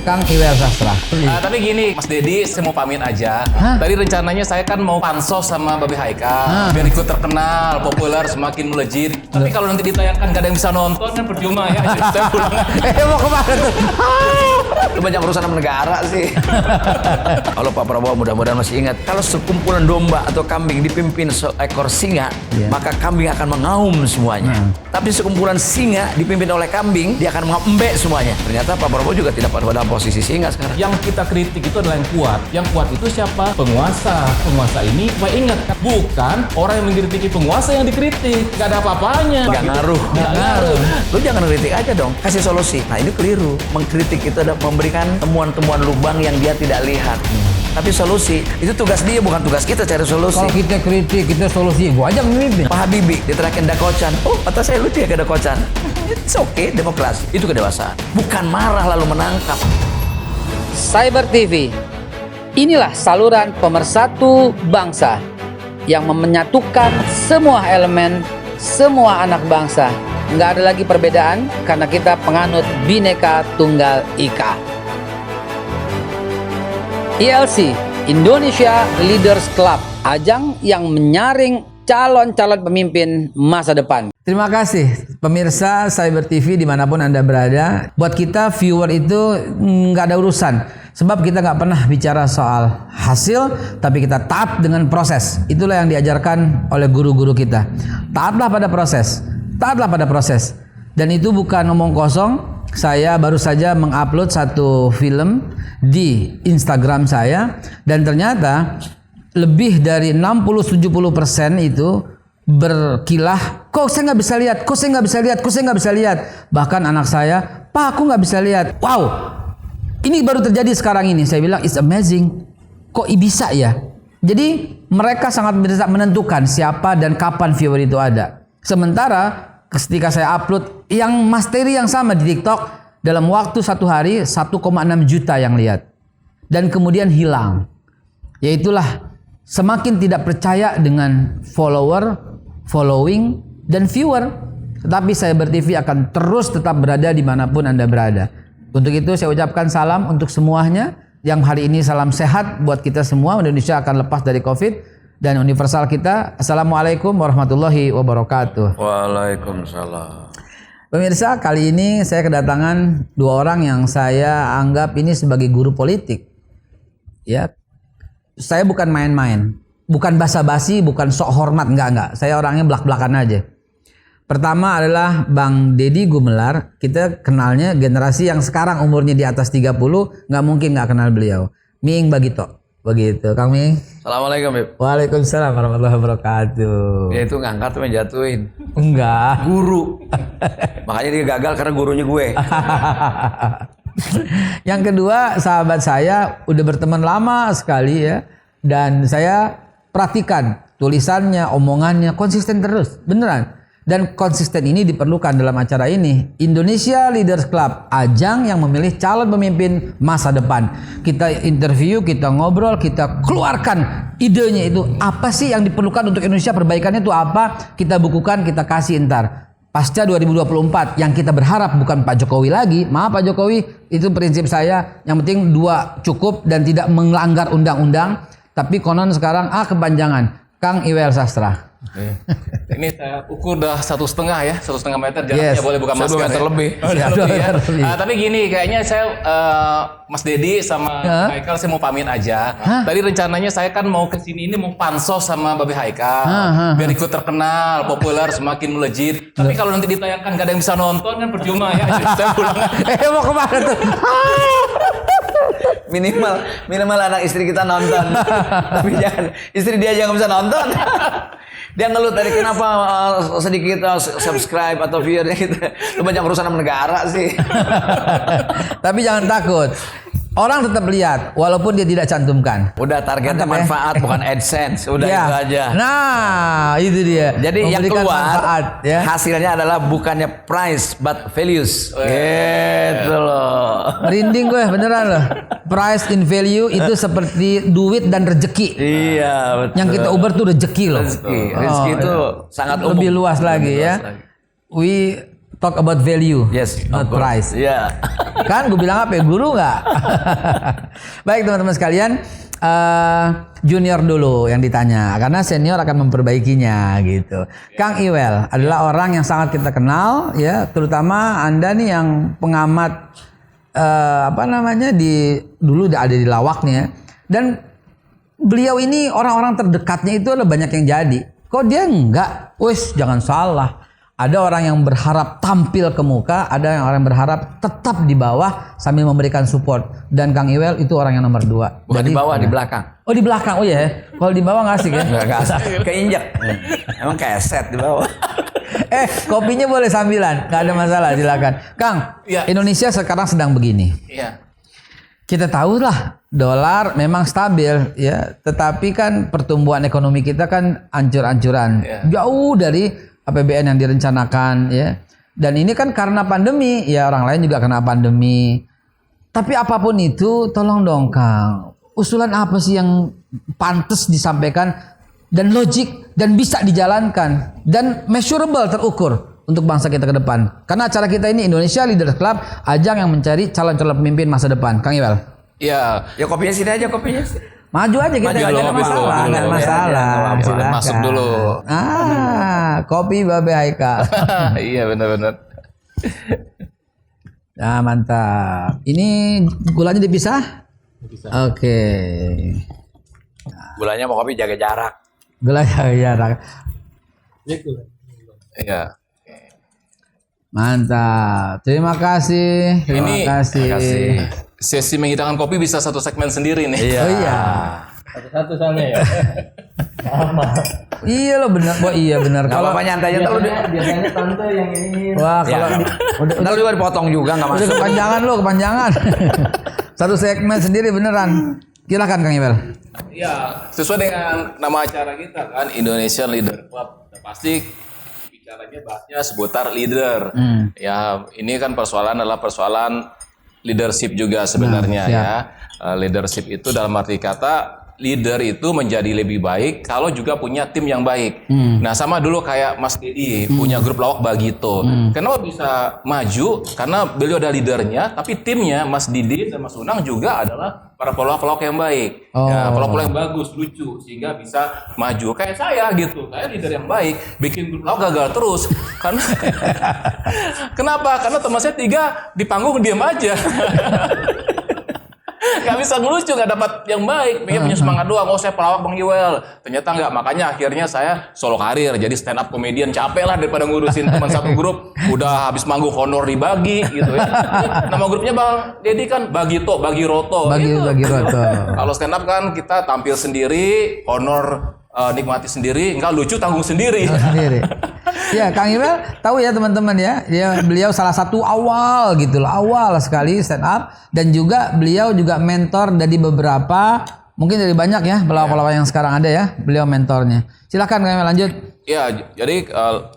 Kang Iwer Sastra. Tapi gini, Mas Dedi, saya mau pamit aja. Tadi rencananya saya kan mau pansos sama Babe Haikal, biar ikut terkenal, populer, semakin melejit. Tapi kalau nanti ditayangkan gak ada yang bisa nonton kan percuma ya. Jadi saya pulang. Mau kemana tuh? Lu banyak urusan sama negara sih. Kalau Pak Prabowo mudah-mudahan masih ingat, kalau sekumpulan domba atau kambing dipimpin seekor singa, maka kambing akan mengaum semuanya. Tapi sekumpulan singa dipimpin oleh kambing, dia akan mengembe semuanya. Ternyata Pak Prabowo juga tidak pada posisi singa sekarang. Yang kita kritik itu adalah yang kuat. Yang kuat itu siapa? Penguasa. Penguasa ini, supaya ingat, bukan orang yang mengkritiki penguasa yang dikritik. Gak ada apa-apanya. Gak ngaruh. Lu jangan kritik aja dong, kasih solusi. Nah ini keliru. Mengkritik itu adalah memberikan temuan-temuan lubang yang dia tidak lihat. Tapi solusi, itu tugas dia, bukan tugas kita cari solusi. Kalau kita kritik, kita solusi. Gua aja ngeritik. Pak Habibie diterakin dakocan. Oh, kata saya lucu ya ke dakocan. It's okay, demokrasi. Itu kedewasaan. Bukan marah lalu menangkap. Cyber TV, inilah saluran pemersatu bangsa yang menyatukan semua elemen, semua anak bangsa. Nggak ada lagi perbedaan karena kita penganut Bhinneka Tunggal Ika. ILC, Indonesia Leaders Club, ajang yang menyaring calon-calon pemimpin masa depan. Terima kasih pemirsa Cyber TV dimanapun Anda berada. Buat kita viewer itu nggak ada urusan. Sebab kita nggak pernah bicara soal hasil, tapi kita taat dengan proses. Itulah yang diajarkan oleh guru-guru kita. Taatlah pada proses. Taatlah pada proses. Dan itu bukan omong kosong. Saya baru saja mengupload satu film di Instagram saya. Dan ternyata lebih dari 60-70% itu berkilah, kok saya nggak bisa lihat, kok saya nggak bisa lihat, kok saya nggak bisa lihat. Bahkan anak saya, Pak, aku nggak bisa lihat. Wow, ini baru terjadi sekarang ini. Saya bilang, it's amazing. Kok bisa ya? Jadi mereka sangat bisa menentukan siapa dan kapan viewer itu ada. Sementara ketika saya upload yang materi yang sama di TikTok, dalam waktu satu hari 1,6 juta yang lihat. Dan kemudian hilang. Yaitulah semakin tidak percaya dengan following, dan viewer. Tetapi Cyber TV akan terus tetap berada dimanapun Anda berada. Untuk itu saya ucapkan salam untuk semuanya. Yang hari ini salam sehat buat kita semua. Indonesia akan lepas dari COVID. Dan universal kita. Assalamualaikum warahmatullahi wabarakatuh. Waalaikumsalam. Pemirsa, kali ini saya kedatangan dua orang yang saya anggap ini sebagai guru politik. Ya, saya bukan main-main, bukan basa-basi, bukan sok hormat, enggak. Saya orangnya belak-belakan aja. Pertama adalah Bang Dedi Gumelar. Kita kenalnya generasi yang sekarang umurnya di atas 30, nggak mungkin nggak kenal beliau. Miing Bagito, begitu. Kang Miing. Assalamualaikum, Bib. Waalaikumsalam warahmatullahi wabarakatuh. Dia itu ngangkat tuh jatuhin. Enggak. Guru. Makanya dia gagal karena gurunya gue. Yang kedua, sahabat saya udah berteman lama sekali ya, dan saya perhatikan tulisannya, omongannya konsisten terus, beneran. Dan konsisten ini diperlukan dalam acara ini. Indonesia Leaders Club, ajang yang memilih calon pemimpin masa depan. Kita interview, kita ngobrol, kita keluarkan idenya itu apa sih yang diperlukan untuk Indonesia, perbaikannya itu apa, kita bukukan, kita kasih ntar. Pasca 2024 yang kita berharap bukan Pak Jokowi lagi. Maaf Pak Jokowi, itu prinsip saya. Yang penting 2 cukup dan tidak melanggar undang-undang. Tapi konon sekarang kepanjangan. Kang Iwer Sastra. Ini saya ukur udah 1,5 ya, 1,5 meter jaraknya, boleh buka masker. 2 meter ya. lebih. Oh, 2 meter lebih. Tapi gini, kayaknya saya Mas Dedi sama Haikal saya mau pamit aja. Tadi rencananya saya kan mau ke sini ini mau pansos sama Babe Haikal, biar ikut terkenal, populer, semakin melejit. Tapi kalau nanti ditayangkan gak ada yang bisa nonton kan percuma ya. Jadi saya pulang. Mau kemana tuh? Minimal anak istri kita nonton. Tapi jangan istri dia aja nggak bisa nonton. Dia ngeluh tadi kenapa sedikit subscribe atau viewernya gitu. Lu banyak urusan sama negara sih. Tapi jangan takut. Orang tetap lihat walaupun dia tidak cantumkan. Udah targetnya manfaat bukan AdSense. Udah ya. itu aja. Nah, itu dia. Jadi yang memberikan keluar manfaat, ya. hasilnya adalah bukannya price but values. Gitu loh. Merinding gue beneran loh. Price in value itu seperti duit dan rezeki. Iya, betul. Yang kita uber tuh rezeki loh. Rezeki itu sangat umum. Lebih luas lagi ya. talk about value, Yes, not of course. price. Iya. Kan gue bilang apa ya, guru nggak? Baik teman-teman sekalian, junior dulu yang ditanya karena senior akan memperbaikinya gitu. Kang Iwel adalah orang yang sangat kita kenal ya, terutama Anda nih yang pengamat dulu udah ada di lawaknya, dan beliau ini orang-orang terdekatnya itu adalah banyak yang jadi. Kok dia enggak? Wes jangan salah. Ada orang yang berharap tampil ke muka, ada yang orang yang berharap tetap di bawah sambil memberikan support. Dan Kang Iwel itu orang yang nomor 2. Bukan di bawah, di belakang. Oh di belakang, oh ya. Kalau di bawah nggak asik ya? Nggak asik. Keinjak. Emang keset di bawah. Kopinya boleh sambilan, nggak ada masalah, silakan. Kang, Ya. Indonesia sekarang sedang begini. Iya. Kita tahu lah dolar memang stabil ya, tetapi kan pertumbuhan ekonomi kita kan ancur-ancuran, jauh dari APBN yang direncanakan ya. Dan ini kan karena pandemi, ya orang lain juga kena pandemi. Tapi apapun itu, tolong dong Kang, usulan apa sih yang pantas disampaikan dan logik dan bisa dijalankan dan measurable, terukur untuk bangsa kita ke depan. Karena acara kita ini Indonesia Leaders Club, ajang yang mencari calon-calon pemimpin masa depan. Kang Iwel. Iya. Ya kopinya sini aja, kopinya. Maju aja kita, Maju nggak dulu, ada kopi masalah, dulu, nggak ada dulu. masalah. Ya, Silakan. masuk dulu. Kopi Babe Haikal. Iya benar-benar. Nah mantap. Ini gulanya dipisah? Oke. Gulanya mau kopi jaga jarak. Gulanya jarak. Iya. Mantap. Terima kasih. Terima Ini- kasih. Sesi menghidangkan kopi bisa satu segmen sendiri nih. Oh iya. Satu soalnya ya. Iya loh benar. Oh iya benar. Kalau apa nyantai aja tahu. Biasanya tante yang ini. Wah kalau Ya. udah Ntar juga dipotong juga nggak udah masuk. kepanjangan lo, kepanjangan. Satu segmen sendiri beneran. Silakan Kang Iwel. Iya, sesuai dengan nama acara kita kan, Indonesian Leader Club. Nah, pasti bicaranya bahasnya seputar leader. Ya, ini kan persoalan adalah persoalan leadership juga sebenarnya siap. ya. Leadership itu dalam arti kata leader itu menjadi lebih baik kalau juga punya tim yang baik. Nah, sama dulu kayak Mas Dedi punya grup lawak Bagito. Kenapa bisa maju? Karena beliau ada leadernya, tapi timnya Mas Didi dan Mas Unang juga adalah para pelawak-pelawak yang baik. Ya, pelawak-pelawak yang bagus, lucu sehingga bisa maju. Kayak saya gitu. Saya leader yang baik, bikin grup lawak gagal terus. Karena kenapa? Karena teman saya 3 di panggung diam aja. Gak bisa ngelucu, gak dapat yang baik. Dia punya semangat doang. Oh saya pelawak Bang Iwel. Ternyata nggak. Makanya akhirnya saya solo karir. Jadi stand up comedian, capek lah daripada ngurusin teman satu grup. Udah habis manggung honor dibagi gitu ya. Nama grupnya Bang Dedi kan Bagito, Bagi Roto. Bagi Roto. Kalau stand up kan kita tampil sendiri, honor nikmati sendiri, enggak lucu tanggung sendiri. Sendiri. Ya, Kang Iwel tahu ya teman-teman ya, beliau salah satu awal gitu loh, awal sekali stand up, dan juga beliau juga mentor dari beberapa, mungkin dari banyak ya pelawak-pelawak yang sekarang ada ya, beliau mentornya. Silakan Kang Iwel lanjut. Ya, jadi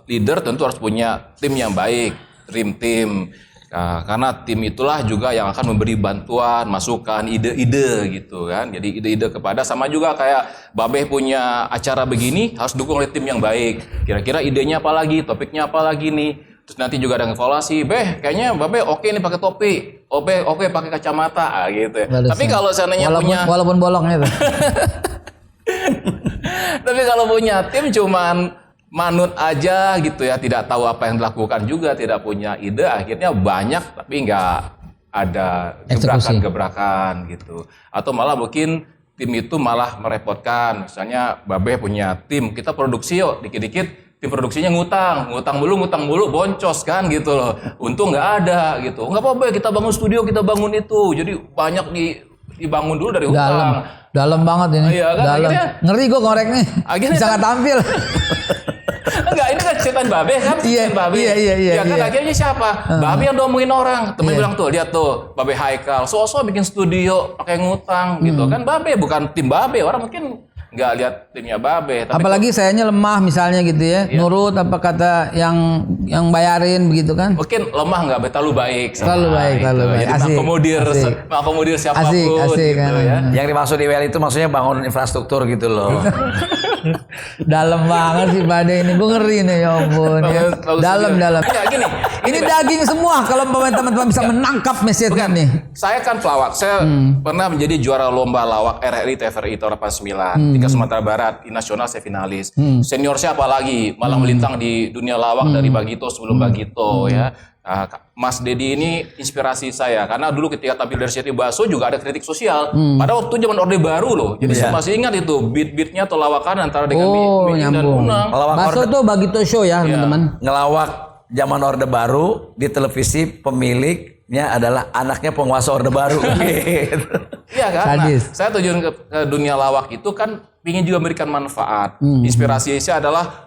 leader tentu harus punya tim yang baik, dream team. Karena tim itulah juga yang akan memberi bantuan, masukan, ide-ide gitu kan. Jadi ide-ide kepada, sama juga kayak Babeh punya acara begini, harus dukung oleh tim yang baik. Kira-kira idenya apa lagi, topiknya apa lagi nih. Terus nanti juga ada evaluasi, Beh kayaknya Babeh oke nih pakai topi, oke pakai kacamata gitu. Barusan. Tapi kalau seandainya walaupun bolongnya tuh. Tapi kalau punya tim cuman manut aja gitu ya, tidak tahu apa yang dilakukan juga, tidak punya ide, akhirnya banyak tapi nggak ada gebrakan-gebrakan gitu. Atau malah mungkin tim itu malah merepotkan. Misalnya Babeh punya tim, kita produksi yuk, dikit-dikit tim produksinya ngutang mulu, boncos kan gitu loh. Untung nggak ada gitu. Nggak apa-apa, kita bangun studio, kita bangun itu. Jadi banyak dibangun dulu dari utang. Dalam banget ini. Iya kan, dalam. akhirnya- Ngeri gue ngorek nih. Akhirnya Bisa nggak tampil. Enggak, ini kan ceritaan Babe kan? Iya, Ceritaan Babe. iya. Ya kan akhirnya siapa? Babe yang domongin orang. Temen bilang tuh, lihat tuh, Babe Haikal. So-so bikin studio pakai ngutang gitu kan. Babe bukan tim Babe. Orang mungkin nggak lihat timnya Babe. Tapi Apalagi sayanya lemah misalnya gitu ya. Nurut apa kata yang bayarin begitu kan. mungkin lemah nggak terlalu baik. sama Terlalu baik, terlalu itu. baik. Jadi Asik, asik. mengakomodir siapapun Asik gitu kan. ya. Yang dimaksud Iwel itu maksudnya bangun infrastruktur gitu loh. Dalam banget sih pada ini. Gue ngeri nih ya ampun. Ya. Bagus Dalam. Ya, gini, Ini daging semua kalau teman-teman bisa menangkap message-nya nih. Saya kan pelawak. Saya pernah menjadi juara lomba lawak RRI TVRI tahun 89. Tingkat Sumatera Barat, di nasional saya finalis. Senior saya apalagi malah melintang di dunia lawak dari Bagito sebelum Bagito ya. Mas Dedi ini inspirasi saya karena dulu ketika tampil dari Siti Baso juga ada kritik sosial. Pada waktu zaman Orde Baru loh. Jadi saya masih ingat itu beat-beatnya atau lawakan antara dengan Mimi dan Unang. Baso tuh Bagito Show ya teman-teman. Ngelawak zaman Orde Baru di televisi, pemiliknya adalah anaknya penguasa Orde Baru. Gitu. Iya kan? Nah, saya tujuan ke dunia lawak itu kan ingin juga memberikan manfaat. Inspirasi saya adalah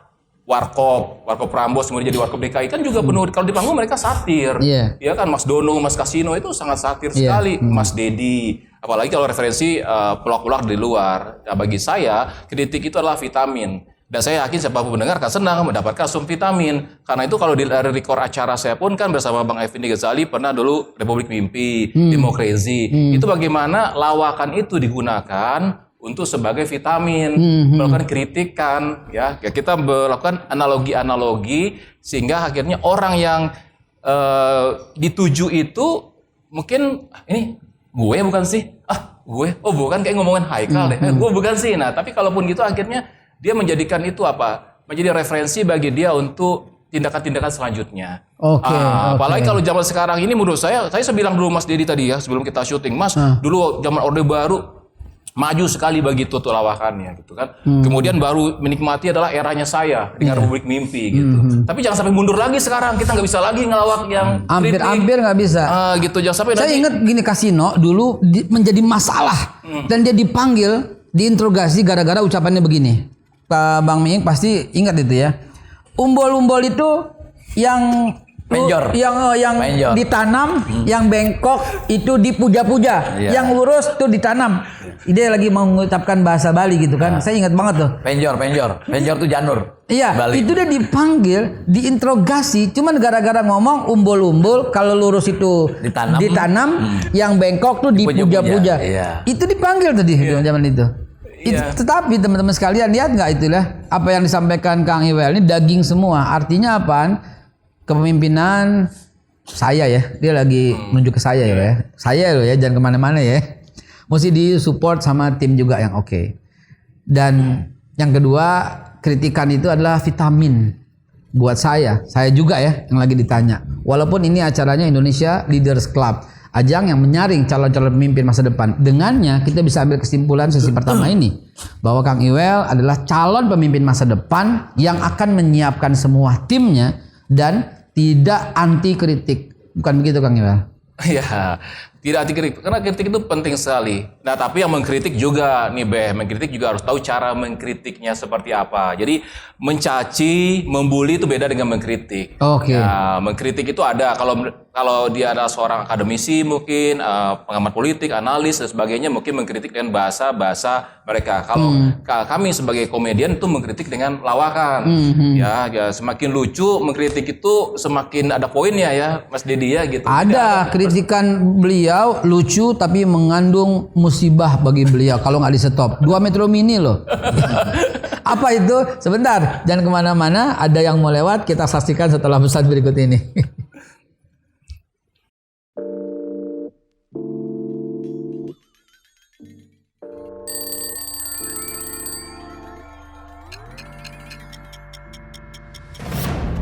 Warkop Prambos kemudian jadi Warkop DKI kan juga penuh, kalau di panggung mereka satir. Iya kan, Mas Dono, Mas Kasino itu sangat satir sekali. Mas Dedi, apalagi kalau referensi pelawak-pelawak di luar. Nah, bagi saya kritik itu adalah vitamin. Dan saya yakin siapapun mendengar akan senang mendapatkan sum vitamin. Karena itu kalau di record acara saya pun kan bersama Bang Effendi Ghazali pernah dulu Republik Mimpi, Demokrasi. Itu bagaimana lawakan itu digunakan untuk sebagai vitamin, melakukan kritikan, ya kita melakukan analogi-analogi sehingga akhirnya orang yang dituju itu mungkin ini gue bukan sih, gue, oh bukan kayak ngomongin Haikal deh, gue bukan sih. Nah tapi kalaupun gitu akhirnya dia menjadikan itu apa? Menjadi referensi bagi dia untuk tindakan-tindakan selanjutnya. Apalagi kalau zaman sekarang ini menurut saya bilang dulu Mas Dedi tadi ya sebelum kita syuting, Mas dulu zaman Orde Baru maju sekali bagi tuh lawakannya gitu kan. Kemudian baru menikmati adalah eranya saya dengan Republik Mimpi gitu. Tapi jangan sampai mundur lagi sekarang, kita nggak bisa lagi ngelawak yang hampir nggak bisa. Gitu jangan sampai. Saya ingat gini, Kasino dulu menjadi masalah dan dia dipanggil, diinterogasi gara-gara ucapannya begini. Pak Bang Miing pasti ingat itu ya. Umbol-umbol itu yang Penjor. yang ditanam, yang bengkok itu dipuja-puja, yang lurus tuh ditanam. Dia lagi mengucapkan bahasa Bali gitu kan. Saya ingat banget tuh. Penjor tuh janur. Iya, Bali. Itu dia dipanggil, diinterogasi, cuman gara-gara ngomong umbul-umbul, kalau lurus itu ditanam, yang bengkok tuh dipuja-puja. Itu dipanggil tadi zaman itu. Tetapi teman-teman sekalian lihat nggak itulah apa yang disampaikan Kang Iwel ini daging semua. Artinya apaan? Kepemimpinan saya ya, dia lagi nunjuk ke saya ya. Saya loh ya, jangan kemana-mana ya. Mesti disupport sama tim juga yang oke. Dan yang kedua, kritikan itu adalah vitamin buat saya juga ya yang lagi ditanya. Walaupun ini acaranya Indonesia Leaders Club, ajang yang menyaring calon-calon pemimpin masa depan. Dengannya kita bisa ambil kesimpulan sesi pertama ini bahwa Kang Iwel adalah calon pemimpin masa depan yang akan menyiapkan semua timnya dan tidak anti kritik. Bukan begitu Kang Iwel? Iya, tidak anti kritik karena kritik itu penting sekali. Nah, tapi yang mengkritik juga nih mengkritik juga harus tahu cara mengkritiknya seperti apa. Jadi mencaci, membuli itu beda dengan mengkritik. Ya, mengkritik itu ada kalau dia adalah seorang akademisi mungkin pengamat politik, analis dan sebagainya mungkin mengkritik dengan bahasa mereka. Kalau kami sebagai komedian itu mengkritik dengan lawakan. Ya, semakin lucu mengkritik itu semakin ada poinnya ya, Mas Dedi ya gitu. Ada kritikan beliau lucu tapi mengandung musibah bagi beliau kalau nggak di stop. 2 Metro Mini loh. Apa itu? Sebentar, jangan kemana-mana. Ada yang mau lewat, kita saksikan setelah pesan berikut ini.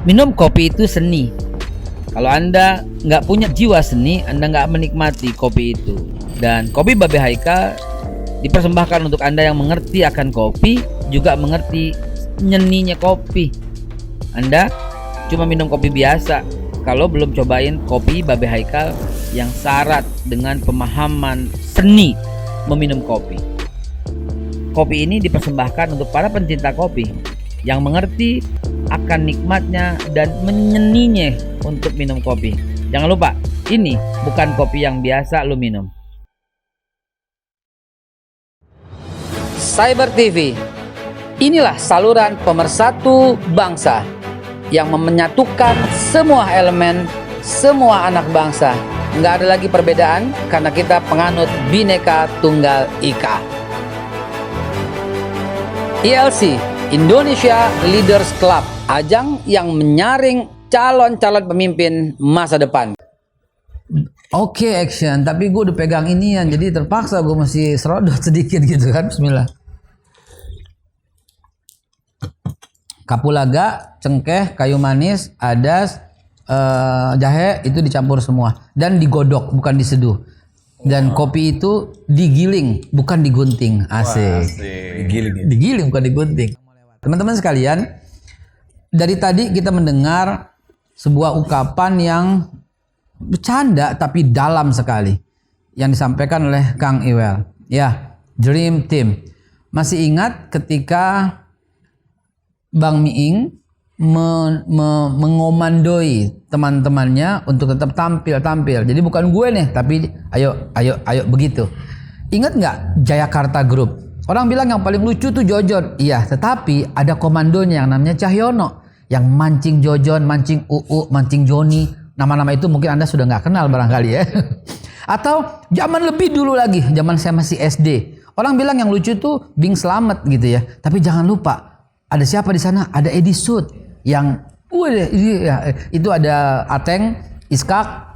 Minum kopi itu seni. Kalau Anda nggak punya jiwa seni, Anda nggak menikmati kopi itu. Dan kopi Babe Haikal dipersembahkan untuk Anda yang mengerti akan kopi, juga mengerti nyeninya kopi. Anda cuma minum kopi biasa kalau belum cobain kopi Babe Haikal yang syarat dengan pemahaman seni meminum kopi. Kopi ini dipersembahkan untuk para pencinta kopi yang mengerti akan nikmatnya dan menyeninya untuk minum kopi. Jangan lupa, ini bukan kopi yang biasa lu minum. Cyber TV, inilah saluran pemersatu bangsa yang menyatukan semua elemen, semua anak bangsa. Nggak ada lagi perbedaan karena kita penganut Bhinneka Tunggal Ika. ILC, Indonesia Leaders Club, ajang yang menyaring calon-calon pemimpin masa depan. Oke, action. Tapi gue udah pegang inian, jadi terpaksa gue masih serodot sedikit gitu kan. Bismillah. Kapulaga, cengkeh, kayu manis, adas, jahe itu dicampur semua dan digodok, bukan diseduh. Dan kopi itu digiling, bukan digunting. Asik. Digiling bukan digunting. Teman-teman sekalian, dari tadi kita mendengar sebuah ungkapan yang bercanda tapi dalam sekali yang disampaikan oleh Kang Iwel. Ya, Dream Team. Masih ingat ketika Bang Miing mengomandoi teman-temannya untuk tetap tampil. Jadi bukan gue nih, tapi ayo begitu. Ingat nggak Jayakarta Group? Orang bilang yang paling lucu tuh Jojon. Iya, tetapi ada komandonya yang namanya Cahyono yang mancing Jojon, mancing mancing Joni. Nama-nama itu mungkin Anda sudah nggak kenal barangkali ya. Atau zaman lebih dulu lagi, zaman saya masih SD. Orang bilang yang lucu tuh Bing Slamet gitu ya. Tapi jangan lupa, ada siapa di sana? Ada Edi Sud yang itu ada Ateng, Iskak.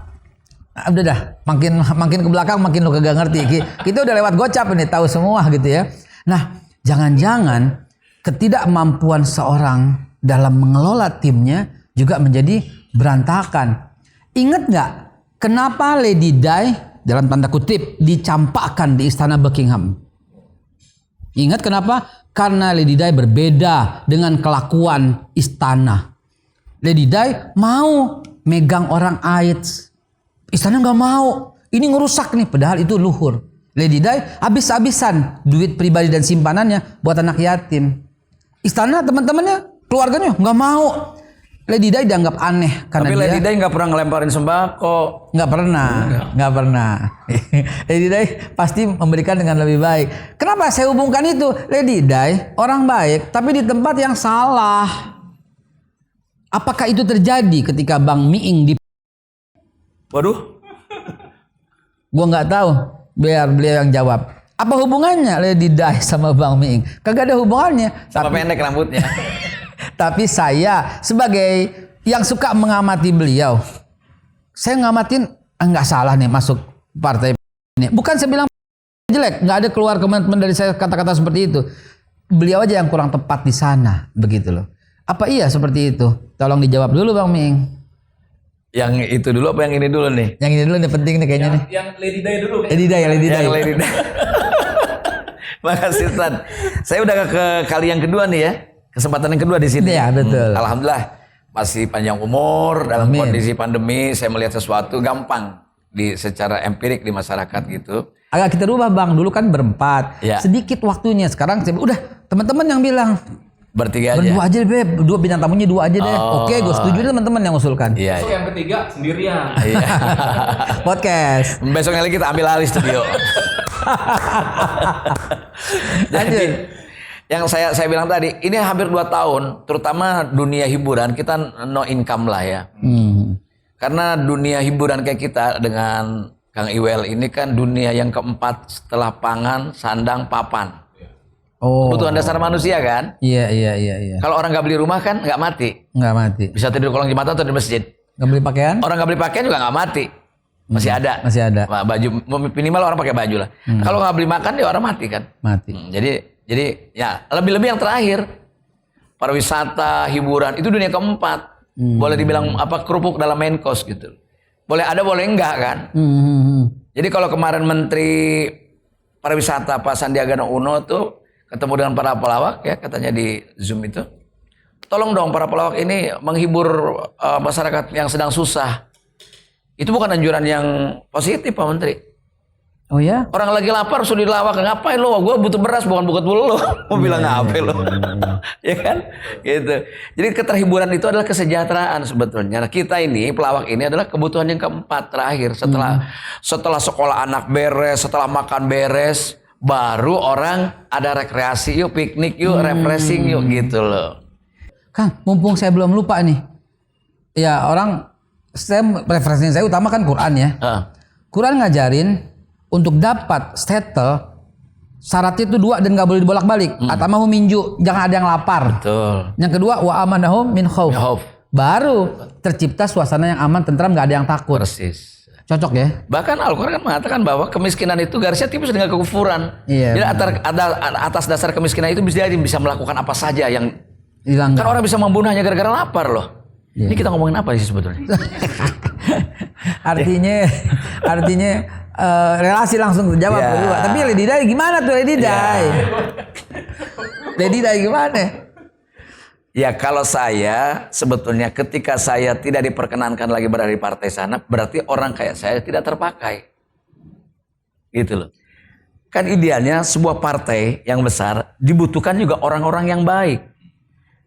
Udah dah, makin ke belakang makin lo kagak ngerti. Kita udah lewat gocap ini, tahu semua gitu ya. Nah, jangan-jangan ketidakmampuan seorang dalam mengelola timnya juga menjadi berantakan. Ingat nggak kenapa Lady Di dalam tanda kutip dicampakkan di istana Buckingham? Ingat kenapa? Karena Lady Di berbeda dengan kelakuan istana. Lady Di mau megang orang AIDS. Istana nggak mau. Ini ngerusak nih, padahal itu luhur. Lady Di habis-habisan duit pribadi dan simpanannya buat anak yatim. Istana teman-temannya, keluarganya nggak mau. Lady Di dianggap aneh karena Tapi Lady Di nggak pernah ngelemparin sembako. Nggak pernah. Lady Di pasti memberikan dengan lebih baik. Kenapa saya hubungkan itu? Lady Di orang baik, tapi di tempat yang salah. Apakah itu terjadi ketika Bang Miing di? Waduh. Gua nggak tahu. Biar beliau yang jawab. Apa hubungannya Lady Di sama Bang Miing? Kagak ada hubungannya. Sama pendek rambutnya. Tapi saya sebagai yang suka mengamati beliau, saya ngamatin nggak salah nih masuk partai ini. Bukan saya bilang jelek, nggak ada keluar komitmen dari saya kata-kata seperti itu. Beliau aja yang kurang tepat di sana, begitu loh. Apa iya seperti itu? Tolong dijawab dulu Bang Miing. Yang itu dulu apa yang ini dulu nih? Yang ini dulu nih penting nih kayaknya nih. Yang Lady Di dulu. Lady Di. Yang Lady Di. Makasih Tan. Saya udah ke kali yang kedua nih ya. Kesempatan yang kedua di sini. Iya, betul. Alhamdulillah masih panjang umur dalam Amin. kondisi pandemi. Saya melihat sesuatu gampang secara empirik di masyarakat gitu. Agak kita rubah Bang, dulu kan berempat. Ya. Sedikit waktunya. Sekarang saya udah teman-teman yang bilang Bertiga aja. berdua aja Beb, dua bintang tamunya dua aja deh. Oke, gue setuju deh teman-teman yang usulkan. Iya. Besok yang ketiga sendirian. Iya. Podcast. Besoknya lagi kita ambil alih studio. Jadi yang saya bilang tadi, ini hampir 2 tahun, terutama dunia hiburan kita no income lah ya. Karena dunia hiburan kayak kita dengan Kang Iwel ini kan dunia yang keempat setelah pangan, sandang, papan. Oh. Kebutuhan dasar manusia kan. Iya. Kalau orang nggak beli rumah kan nggak mati. Nggak mati. Bisa tidur di kolong jembatan atau di masjid. Nggak beli pakaian? Orang nggak beli pakaian juga nggak mati. Masih ada. Masih ada. Baju minimal orang pakai baju lah. Kalau nggak beli makan ya orang mati kan. Mati. Jadi ya lebih-lebih yang terakhir pariwisata, hiburan itu dunia keempat. Boleh dibilang apa kerupuk dalam main course gitu. Boleh ada boleh enggak kan. Jadi kalau kemarin Menteri Pariwisata Pak Sandiaga Uno tuh ketemu dengan para pelawak ya katanya di Zoom itu. Tolong dong para pelawak ini menghibur masyarakat yang sedang susah. Itu bukan anjuran yang positif Pak Menteri. Oh ya? Orang lagi lapar suruh dilawak, ngapain lo? Gue butuh beras bukan buat lo. Mau bilang ngapain lo? Ya kan? Gitu. Jadi keterhiburan itu adalah kesejahteraan sebetulnya. Nah, kita ini pelawak ini adalah kebutuhan yang keempat terakhir setelah sekolah anak beres, setelah makan beres, baru orang ada rekreasi yuk, piknik yuk, refreshing yuk gitu loh. Kang, mumpung saya belum lupa nih. Ya referensinya saya utama kan Quran ya. Quran ngajarin untuk dapat settle syaratnya itu 2 dan nggak boleh dibolak-balik. Atamahu minju, jangan ada yang lapar. Betul. Yang kedua wa amanahum min khauf. baru tercipta suasana yang aman, tentram, nggak ada yang takut. Persis. Cocok ya? Bahkan Al-Quran kan mengatakan bahwa kemiskinan itu garisnya tipis dengan kekufuran. Iya, Jadi atas dasar kemiskinan itu bisa melakukan apa saja yang Dilanggar. kan orang bisa membunuh hanya gara-gara lapar loh. Iya. Ini kita ngomongin apa sih sebetulnya? artinya relasi langsung terjawab. Iya. Berdua. Tapi Lady Day gimana tuh Lady Day? Lady Day gimana? Ya kalau saya sebetulnya ketika saya tidak diperkenankan lagi berada di partai sana, berarti orang kayak saya tidak terpakai. Gitu loh. Kan idealnya sebuah partai yang besar dibutuhkan juga orang-orang yang baik.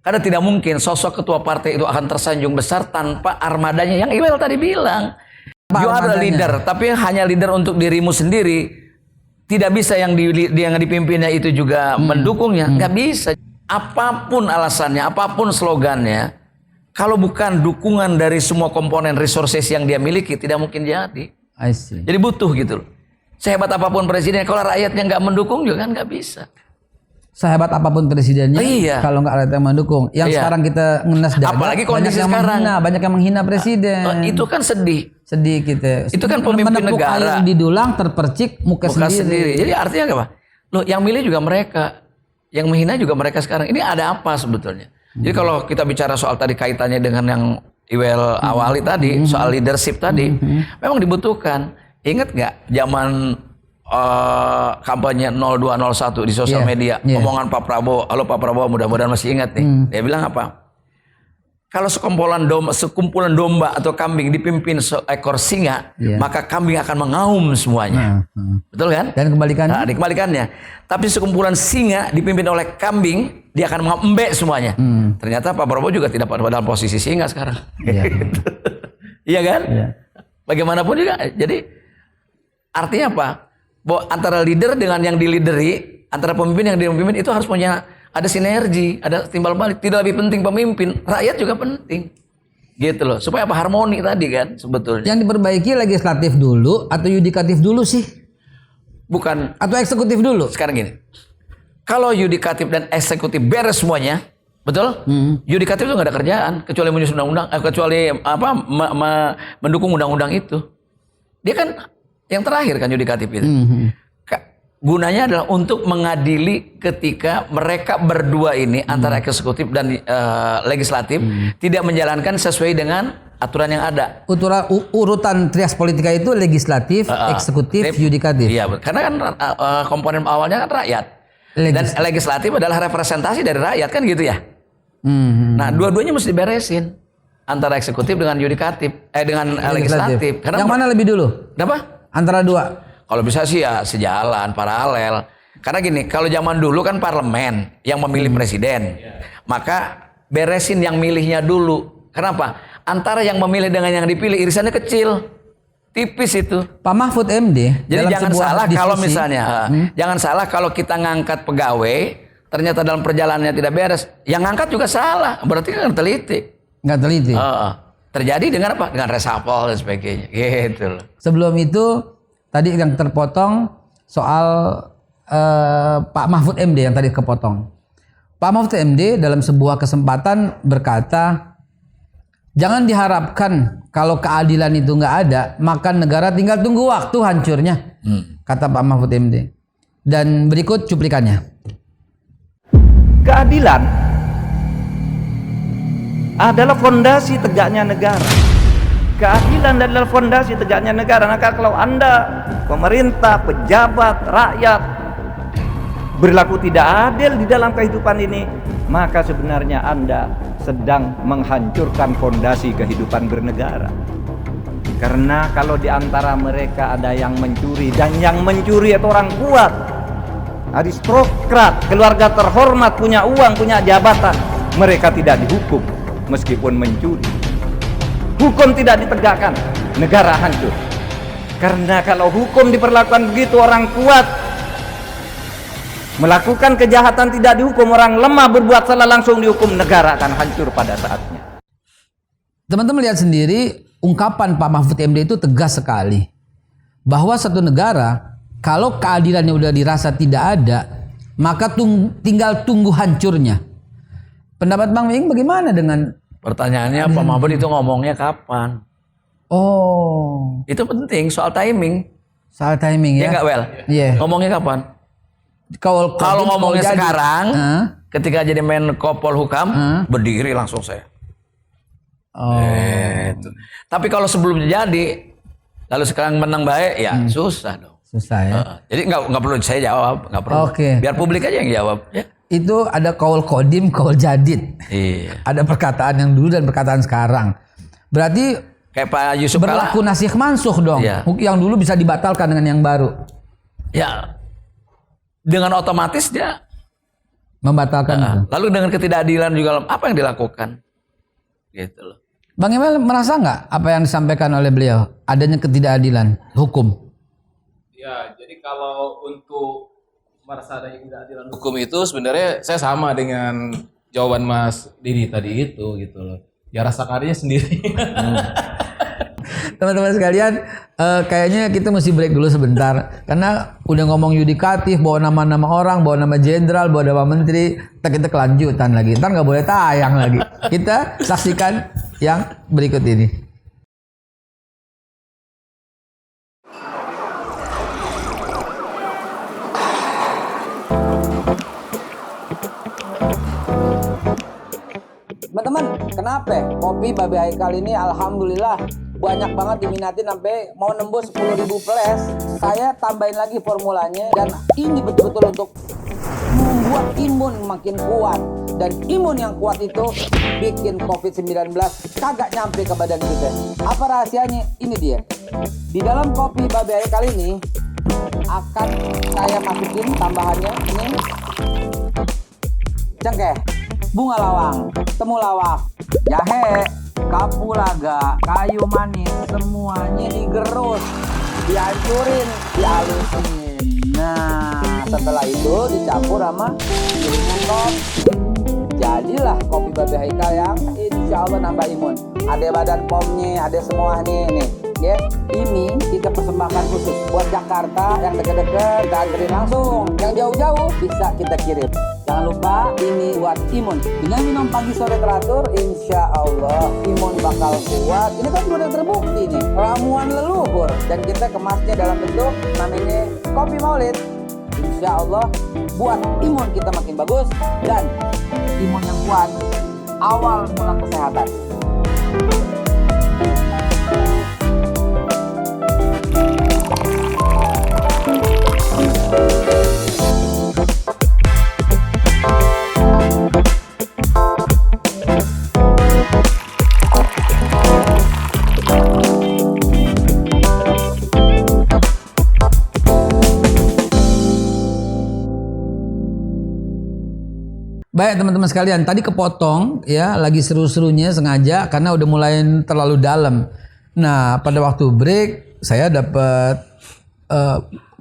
Karena tidak mungkin sosok ketua partai itu akan tersanjung besar tanpa armadanya yang Iwel tadi bilang. You are a leader, tapi hanya leader untuk dirimu sendiri. Tidak bisa yang dipimpinnya itu juga mendukungnya. Nggak bisa. Apapun alasannya, apapun slogannya, kalau bukan dukungan dari semua komponen resources yang dia miliki, tidak mungkin jadi. I see. Jadi butuh gitu loh. Sehebat apapun presiden, kalau rakyatnya nggak mendukung juga kan nggak bisa. Sehebat apapun presidennya, Iya. kalau nggak ada yang mendukung. Yang Iya. sekarang kita ngenes dada, Apalagi kondisi sekarang. banyak yang menghina presiden. Itu kan sedih. Sedih kita. Itu kan pemimpin Menepuk negara. air di dulang terpercik muka sendiri. Jadi artinya apa? Loh, yang milih juga mereka, yang menghina juga mereka sekarang. Ini ada apa sebetulnya? Jadi kalau kita bicara soal tadi kaitannya dengan yang Iwel awali tadi, soal leadership tadi, memang dibutuhkan. Ingat nggak zaman kampanye 0201 di sosial Iya, media, iya. omongan Pak Prabowo, halo Pak Prabowo, mudah-mudahan masih ingat nih. Dia bilang apa? Kalau sekumpulan domba atau kambing dipimpin seekor singa, Iya. maka kambing akan mengaum semuanya. Betul kan? Dan kembalikannya? Nah, dikembalikannya. Tapi sekumpulan singa dipimpin oleh kambing, dia akan mengembek semuanya. Ternyata Pak Prabowo juga tidak pada dalam posisi singa sekarang. Iya. Iya kan? Iya. Bagaimanapun juga. Jadi artinya apa? Bahwa antara leader dengan yang dilideri, antara pemimpin yang dipimpin itu harus punya ada sinergi, ada timbal balik. Tidak lebih penting pemimpin, rakyat juga penting. Gitu loh. Supaya apa? Harmoni tadi kan sebetulnya. Yang diperbaiki legislatif dulu atau yudikatif dulu sih? Bukan Atau eksekutif dulu? sekarang gini. Kalau yudikatif dan eksekutif beres semuanya, betul? Yudikatif itu nggak ada kerjaan kecuali menyusun undang-undang, kecuali apa mendukung undang-undang itu. Dia kan yang terakhir kan yudikatif itu. Gunanya adalah untuk mengadili ketika mereka berdua ini antara eksekutif dan legislatif tidak menjalankan sesuai dengan aturan yang ada. Urutan trias politika itu legislatif, eksekutif, yudikatif. Iya, karena kan komponen awalnya kan rakyat. Dan legislatif adalah representasi dari rakyat kan gitu ya. Nah, dua-duanya mesti diberesin antara eksekutif dengan yudikatif, dengan legislatif. Karena yang mana lebih dulu? Kenapa? Antara dua. Kalau bisa sih ya sejalan, paralel. Karena gini, kalau zaman dulu kan parlemen yang memilih presiden, maka beresin yang milihnya dulu. Kenapa? Antara yang memilih dengan yang dipilih irisannya kecil, tipis itu. Pak Mahfud MD. Jadi dalam jangan sebuah salah kalau diskusi, misalnya, jangan salah kalau kita ngangkat pegawai, ternyata dalam perjalanannya tidak beres, yang ngangkat juga salah, berarti kan teliti. nggak teliti. Terjadi dengan apa? Dengan reshuffle dan sebagainya, gitu loh. Sebelum itu tadi yang terpotong soal Pak Mahfud MD yang tadi kepotong. Pak Mahfud MD dalam sebuah kesempatan berkata, jangan diharapkan kalau keadilan itu nggak ada, maka negara tinggal tunggu waktu hancurnya, kata Pak Mahfud MD. Dan berikut cuplikannya. Keadilan adalah fondasi tegaknya negara. Keadilan adalah fondasi tegaknya negara. Maka kalau Anda, pemerintah, pejabat, rakyat berlaku tidak adil di dalam kehidupan ini, maka sebenarnya Anda sedang menghancurkan fondasi kehidupan bernegara. Karena kalau di antara mereka ada yang mencuri, dan yang mencuri itu orang kuat, aristokrat, keluarga terhormat, punya uang, punya jabatan, mereka tidak dihukum meskipun mencuri. Hukum tidak ditegakkan, negara hancur. Karena kalau hukum diperlakukan begitu, orang kuat melakukan kejahatan tidak dihukum, orang lemah berbuat salah langsung dihukum, negara akan hancur pada saatnya. Teman-teman lihat sendiri, ungkapan Pak Mahfud MD itu tegas sekali. Bahwa satu negara, kalau keadilannya udah dirasa tidak ada, maka tinggal tunggu hancurnya. Pendapat Bang Ming bagaimana dengan Pertanyaannya Pak Mahfud itu ngomongnya kapan? Oh, Itu penting soal timing. soal timing Ya ya. nggak Wel? Iya. Ngomongnya kapan? Kalau Ngomongnya jadi. sekarang, Hah? ketika jadi Menko Polhukam, berdiri langsung saya. Oh. Gitu. Tapi kalau sebelumnya jadi, lalu sekarang menang baik, ya susah dong. Susah ya. Jadi nggak perlu saya jawab, nggak perlu. Oke. Biar publik aja yang jawab. Ya. Itu ada kaul kodim, kaul jadid. Iya. Ada perkataan yang dulu dan perkataan sekarang. Berarti Kayak Pak Yusuf Kala. berlaku nasikh mansuh dong. Iya. Yang dulu bisa dibatalkan dengan yang baru. Ya, dengan otomatis dia. Membatalkan itu. Lalu dengan ketidakadilan juga apa yang dilakukan? Gitu loh. Bang Emel merasa nggak apa yang disampaikan oleh beliau? Adanya ketidakadilan hukum. Ya, jadi kalau untuk merasa ada ketidakadilan hukum itu sebenarnya saya sama dengan jawaban Mas Didi tadi itu gitu loh. Ya rasa karyanya sendiri. Teman-teman sekalian, kayaknya kita mesti break dulu sebentar karena udah ngomong yudikatif, bawa nama-nama orang, bawa nama jenderal, bawa nama menteri, kita kelanjutan lagi. Ntar nggak boleh tayang lagi. Kita saksikan yang berikut ini. Teman-teman, kenapa kopi Babe Haikal ini alhamdulillah banyak banget diminatin sampai mau nembus 10.000 flash. Saya tambahin lagi formulanya dan ini betul-betul untuk membuat imun makin kuat. Dan imun yang kuat itu bikin COVID-19 kagak nyampe ke badan kita. Apa rahasianya? Ini dia. Di dalam kopi Babe Haikal ini akan saya masukin tambahannya ini cengkeh, bunga lawang, temulawak, jahe, kapulaga, kayu manis, semuanya digerus, dihancurin, dihalusin. Nah, setelah itu dicampur sama gilingan kopi. Jadilah kopi Babe Haikal yang insya Allah nambah imun. Ada badan pomnya, ada semuanya nih. Ya, ini kita persembahkan khusus buat Jakarta yang dekat-dekat, kita anterin langsung. Yang jauh-jauh bisa kita kirim. Jangan lupa ini buat imun. Dengan minum pagi sore teratur, insya Allah imun bakal kuat. Ini kan sudah terbukti nih, ramuan leluhur. Dan kita kemasnya dalam bentuk namanya kopi Maulid. Insya Allah buat imun kita makin bagus dan imun yang kuat awal mula kesehatan. Baik teman-teman sekalian, tadi kepotong ya, lagi seru-serunya sengaja karena udah mulai terlalu dalam. Nah, pada waktu break saya dapat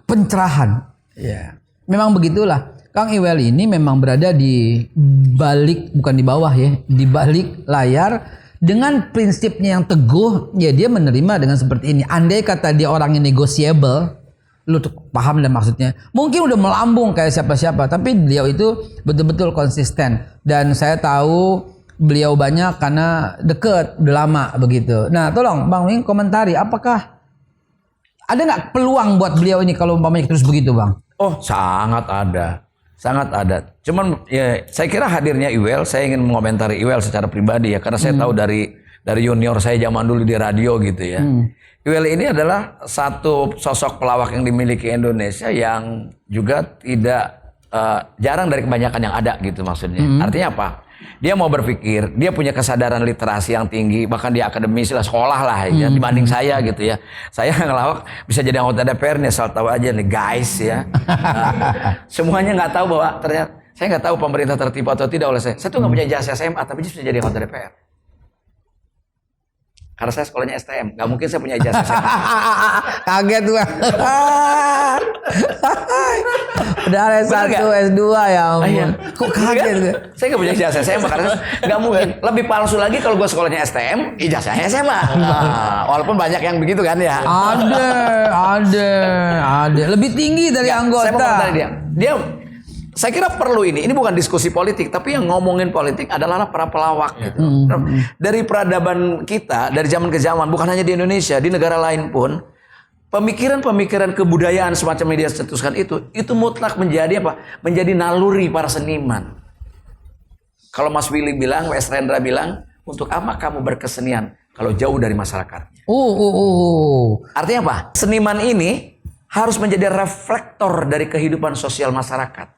pencerahan. Ya, memang begitulah. Kang Iwel ini memang berada di balik, bukan di bawah ya, di balik layar dengan prinsipnya yang teguh. Ya dia menerima dengan seperti ini. Andai kata dia orang yang negotiable, lu tuh paham dan maksudnya mungkin udah melambung kayak siapa-siapa, tapi beliau itu betul-betul konsisten dan saya tahu beliau banyak karena deket udah lama begitu. Nah tolong Bang Wing komentari, apakah ada nggak peluang buat beliau ini kalau umpamanya terus begitu Bang? Oh sangat ada, sangat ada. Cuman ya saya kira hadirnya Iwel, saya ingin mengomentari Iwel secara pribadi ya, karena saya tahu dari junior saya zaman dulu di radio gitu ya. Iwel ini adalah satu sosok pelawak yang dimiliki Indonesia yang juga tidak jarang dari kebanyakan yang ada gitu maksudnya. Artinya apa? Dia mau berpikir, dia punya kesadaran literasi yang tinggi, bahkan dia akademisi lah, sekolah lah ya, dibanding saya gitu ya. Saya ngelawak bisa jadi anggota DPR nih, asal tahu aja nih guys ya. Semuanya nggak tahu bahwa ternyata saya nggak tahu pemerintah tertipu atau tidak oleh saya. Saya tuh nggak punya ijazah SMA, tapi bisa jadi anggota DPR. Karena saya sekolahnya STM, nggak mungkin saya punya ijazah SMA. Kaget gua. Udah S1, S2 ya ampun. Kok kaget gue? Saya nggak punya ijazah SMA karena nggak mungkin. Lebih palsu lagi kalau gue sekolahnya STM, ijazahnya SMA. Walaupun banyak yang begitu kan ya. Ada. Lebih tinggi dari anggota. Saya mau komentari dia. Saya kira perlu ini bukan diskusi politik, tapi yang ngomongin politik adalah para pelawak gitu. Dari peradaban kita, dari zaman ke zaman, bukan hanya di Indonesia, di negara lain pun, pemikiran-pemikiran kebudayaan semacam media cetuskan itu mutlak menjadi apa? Menjadi naluri para seniman. Kalau Mas Willy bilang, Wes Rendra bilang, untuk apa kamu berkesenian kalau jauh dari masyarakatnya? Artinya apa? Seniman ini harus menjadi reflektor dari kehidupan sosial masyarakat.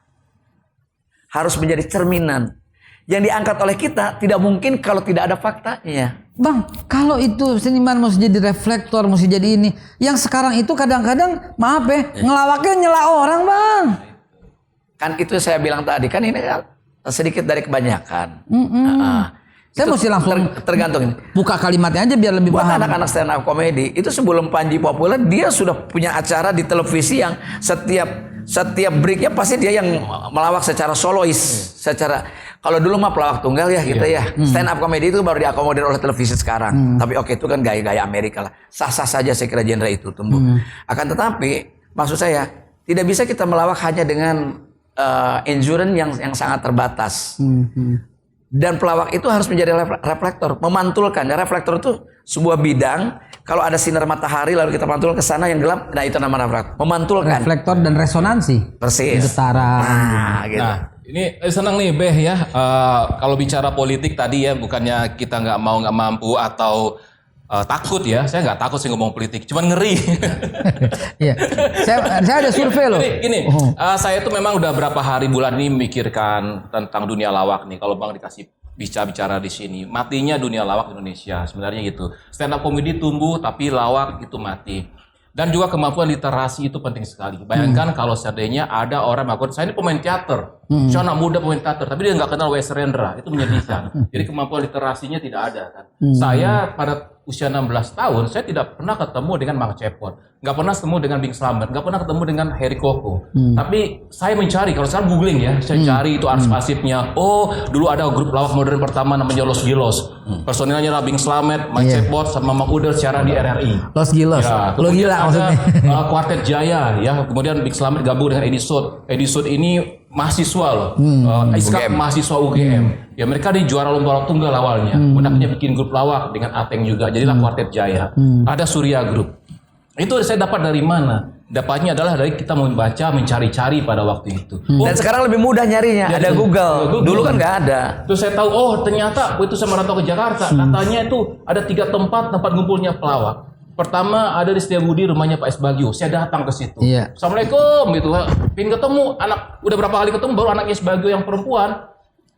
Harus menjadi cerminan. Yang diangkat oleh kita tidak mungkin kalau tidak ada faktanya. Bang, kalau itu seniman mesti jadi reflektor, mesti jadi ini. Yang sekarang itu kadang-kadang, maaf ya, ngelawaknya nyela orang, Bang. Kan itu saya bilang tadi, kan ini sedikit dari kebanyakan. Saya mesti langsung tergantung ini. buka kalimatnya aja biar lebih Buat paham. anak-anak stand up comedy, itu sebelum Panji populer, dia sudah punya acara di televisi yang setiap breaknya pasti dia yang melawak secara solois, secara kalau dulu mah pelawak tunggal ya kita ya. Stand up comedy itu baru diakomodir oleh televisi sekarang. Tapi oke, itu kan gaya-gaya Amerika lah. Sah-sah saja saya kira genre itu tumbuh. Akan tetapi maksud saya tidak bisa kita melawak hanya dengan endurance yang sangat terbatas. Dan pelawak itu harus menjadi reflektor, memantulkan. Dan reflektor itu sebuah bidang. Kalau ada sinar matahari lalu kita pantulkan ke sana yang gelap, nah itu nama reflektor. Memantulkan. Reflektor dan resonansi. Persis. Getaran. Nah, gitu. Nah, ini senang nih Beh ya. Kalau bicara politik tadi ya, bukannya kita nggak mampu atau takut ya. Saya nggak takut sih ngomong politik, cuman ngeri. Iya. Saya ada survei loh. Gini, saya tuh memang udah berapa hari bulan ini memikirkan tentang dunia lawak nih. Kalau Bang dikasih bicara di sini, matinya dunia lawak Indonesia sebenarnya gitu. Stand up comedy tumbuh tapi lawak itu mati. Dan juga kemampuan literasi itu penting sekali. Bayangkan kalau seandainya ada orang melakukan, saya ini pemain teater, saya anak muda pemain teater, tapi dia nggak kenal Wes Rendra, itu menyedihkan. Jadi kemampuan literasinya tidak ada kan. Saya pada usia 16 tahun, saya tidak pernah ketemu dengan Mang Cepot, nggak pernah ketemu dengan Bing Slamet, nggak pernah ketemu dengan Harry Koko. Tapi saya mencari, kalau sekarang googling ya, saya cari itu arsip-arsipnya. Oh, dulu ada grup lawak modern pertama namanya Los Gilos. Personilnya adalah Bing Slamet, Mang Cepot, sama Mang Udel secara di RRI. Los Gilos. Ya, Lo gila maksudnya. Kuartet Jaya ya, kemudian Big Slamet gabung dengan Edi Sud. Edi Sud ini mahasiswa loh, mahasiswa UGM. Ya mereka di juara lomba lawak tunggal awalnya. Kemudian bikin grup lawak dengan Ateng juga, jadilah Kuartet Jaya. Ada Surya Group. Itu saya dapat dari mana? Dapatnya adalah dari kita membaca, mencari-cari pada waktu itu. Dan sekarang lebih mudah nyarinya, ada Google. Dulu kan nggak ada. Terus saya tahu, oh ternyata itu saya merantau ke Jakarta. Katanya itu ada 3 tempat ngumpulnya pelawak. Pertama ada di Setiabudi, rumahnya Pak S. Bagio. Saya datang ke situ. Iya. Assalamualaikum gitu. Pengen ketemu anak, udah berapa kali ketemu baru anaknya S. Bagio yang perempuan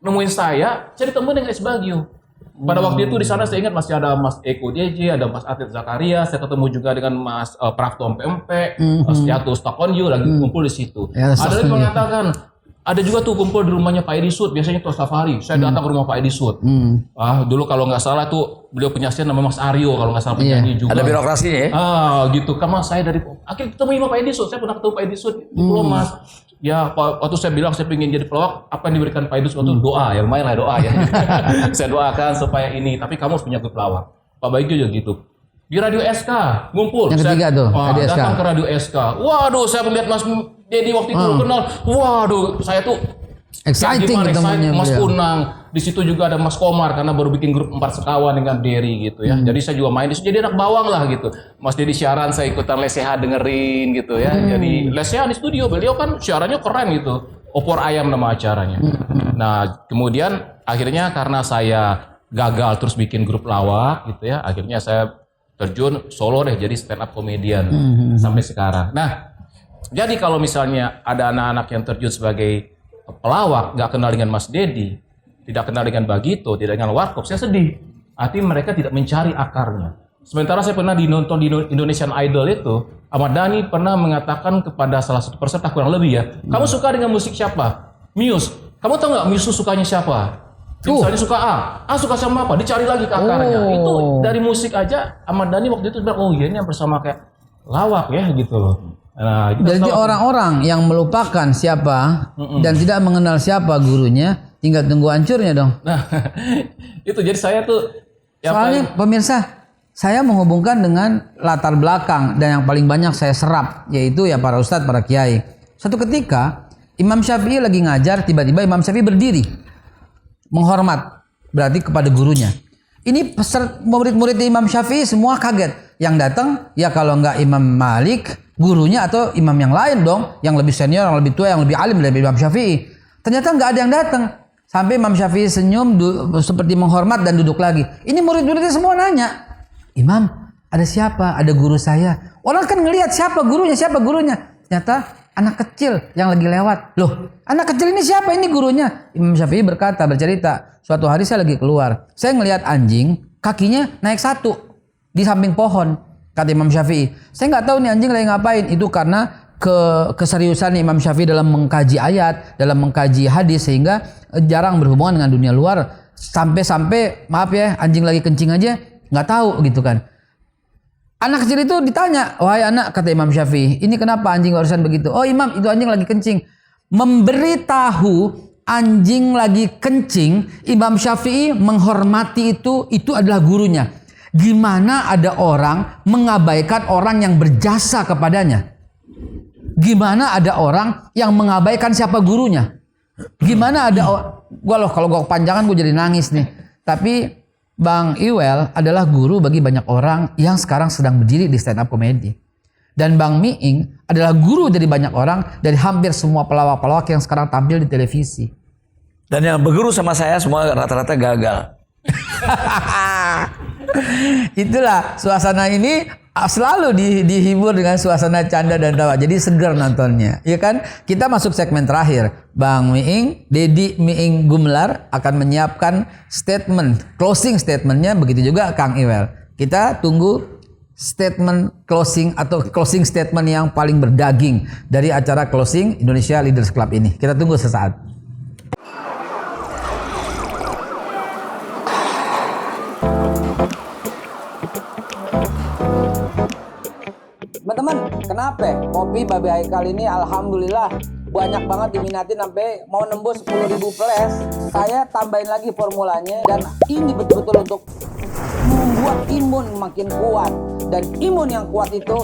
nemuin saya ketemu dengan S. Bagio. Pada waktu itu di sana saya ingat masih ada Mas Eko DJ, ada Mas Atlet Zakaria, saya ketemu juga dengan Mas Prafto PMP, Setiatu Stakonyu lagi kumpul di situ. Ya, ada lagi mengatakan ada juga tuh kumpul di rumahnya Pak Edi Sud, biasanya tuh safari. Saya datang ke rumah Pak Edi Sud. Dulu kalau nggak salah tuh beliau penyaksian nama Mas Aryo kalau nggak salah penyanyi juga. Ada birokrasinya ya. Gitu. Karena saya dari akhirnya ketemu sama Pak Edi Sud. Saya pernah ketemu Pak Edi Sud. Itu Mas. Ya, waktu saya bilang saya ingin jadi pelawak, apa yang diberikan Pak Edi Sud itu doa. Ya lumayan lah doa ya. Saya doakan supaya ini. Tapi kamu harus punya grup pelawak. Pak Bagio juga gitu. Di Radio SK ngumpul. Yang ketiga tuh, Radio SK. Datang ke Radio SK. Waduh, saya melihat Mas Dedi waktu itu kenal. Waduh, saya tuh Exciting ketemunya. Mas Unang. Di situ juga ada Mas Komar karena baru bikin grup 4 sekawan dengan Derry gitu ya. Jadi saya juga main di situ jadi anak bawang lah gitu. Mas Dedi siaran saya ikutan leseha dengerin gitu ya. Jadi leseha di studio, beliau kan siarannya keren gitu. Opor ayam nama acaranya. Nah, kemudian akhirnya karena saya gagal terus bikin grup lawak gitu ya. Akhirnya saya terjun solo deh jadi stand up comedian sampai sekarang. Nah, jadi kalau misalnya ada anak-anak yang terjun sebagai pelawak, nggak kenal dengan Mas Dedi, tidak kenal dengan Bagito, tidak dengan Warkop, saya sedih. Artinya mereka tidak mencari akarnya. Sementara saya pernah nonton di Indonesian Idol itu, Ahmad Dhani pernah mengatakan kepada salah satu peserta kurang lebih ya, kamu suka dengan musik siapa? Muse. Kamu tahu nggak Muse sukanya siapa? Misalnya suka A suka sama apa? Dicari lagi ke akarnya. Itu dari musik aja Ahmad Dhani waktu itu bilang, oh iya ini yang bersama kayak lawak ya gitu loh. Nah, jadi orang-orang yang melupakan siapa dan tidak mengenal siapa gurunya, tinggal tunggu hancurnya dong. Nah, itu jadi saya tuh soalnya pemirsa, saya menghubungkan dengan latar belakang dan yang paling banyak saya serap yaitu ya para ustadz, para kiai. Satu ketika Imam Syafi'i lagi ngajar, tiba-tiba Imam Syafi'i berdiri. Menghormat, berarti kepada gurunya. Ini murid-murid Imam Syafi'i semua kaget. Yang datang, ya kalau enggak Imam Malik, gurunya atau imam yang lain dong. Yang lebih senior, yang lebih tua, yang lebih alim dari Imam Syafi'i. Ternyata enggak ada yang datang. Sampai Imam Syafi'i senyum seperti menghormat dan duduk lagi. Ini murid-muridnya semua nanya, Imam, ada siapa? Ada guru saya. Orang kan ngelihat siapa gurunya. Ternyata anak kecil yang lagi lewat. Loh, anak kecil ini siapa? Ini gurunya. Imam Syafi'i bercerita, suatu hari saya lagi keluar. Saya ngelihat anjing, kakinya naik satu di samping pohon. Kata Imam Syafi'i. Saya nggak tahu nih anjing lagi ngapain. Itu karena keseriusan Imam Syafi'i dalam mengkaji ayat, dalam mengkaji hadis, sehingga jarang berhubungan dengan dunia luar. Sampai maaf ya, anjing lagi kencing aja nggak tahu gitu kan. Anak kecil itu ditanya, wahai anak, kata Imam Syafi'i, ini kenapa anjing barusan begitu? Oh Imam, itu anjing lagi kencing. Memberitahu anjing lagi kencing, Imam Syafi'i menghormati itu adalah gurunya. Gimana ada orang mengabaikan orang yang berjasa kepadanya? Gimana ada orang yang mengabaikan siapa gurunya? Gimana ada kalau gue kepanjangan gue jadi nangis nih. Tapi Bang Iwel adalah guru bagi banyak orang yang sekarang sedang berdiri di stand up comedy. Dan Bang Miing adalah guru dari banyak orang, dari hampir semua pelawak-pelawak yang sekarang tampil di televisi. Dan yang berguru sama saya semua rata-rata gagal. Itulah suasana ini selalu dihibur dengan suasana canda dan tawa. Jadi segar nontonnya. Ya kan? Kita masuk segmen terakhir. Bang Miing, Dedi Miing Gumelar akan menyiapkan statement, closing statementnya. Begitu juga Kang Iwel. Kita tunggu statement closing atau closing statement yang paling berdaging dari acara closing Indonesia Leaders Club ini. Kita tunggu sesaat. Teman-teman, kenapa kopi Babe Haikal ini alhamdulillah banyak banget diminatin sampai mau nembus 10.000 flash. Saya tambahin lagi formulanya dan ini betul-betul untuk membuat imun makin kuat. Dan imun yang kuat itu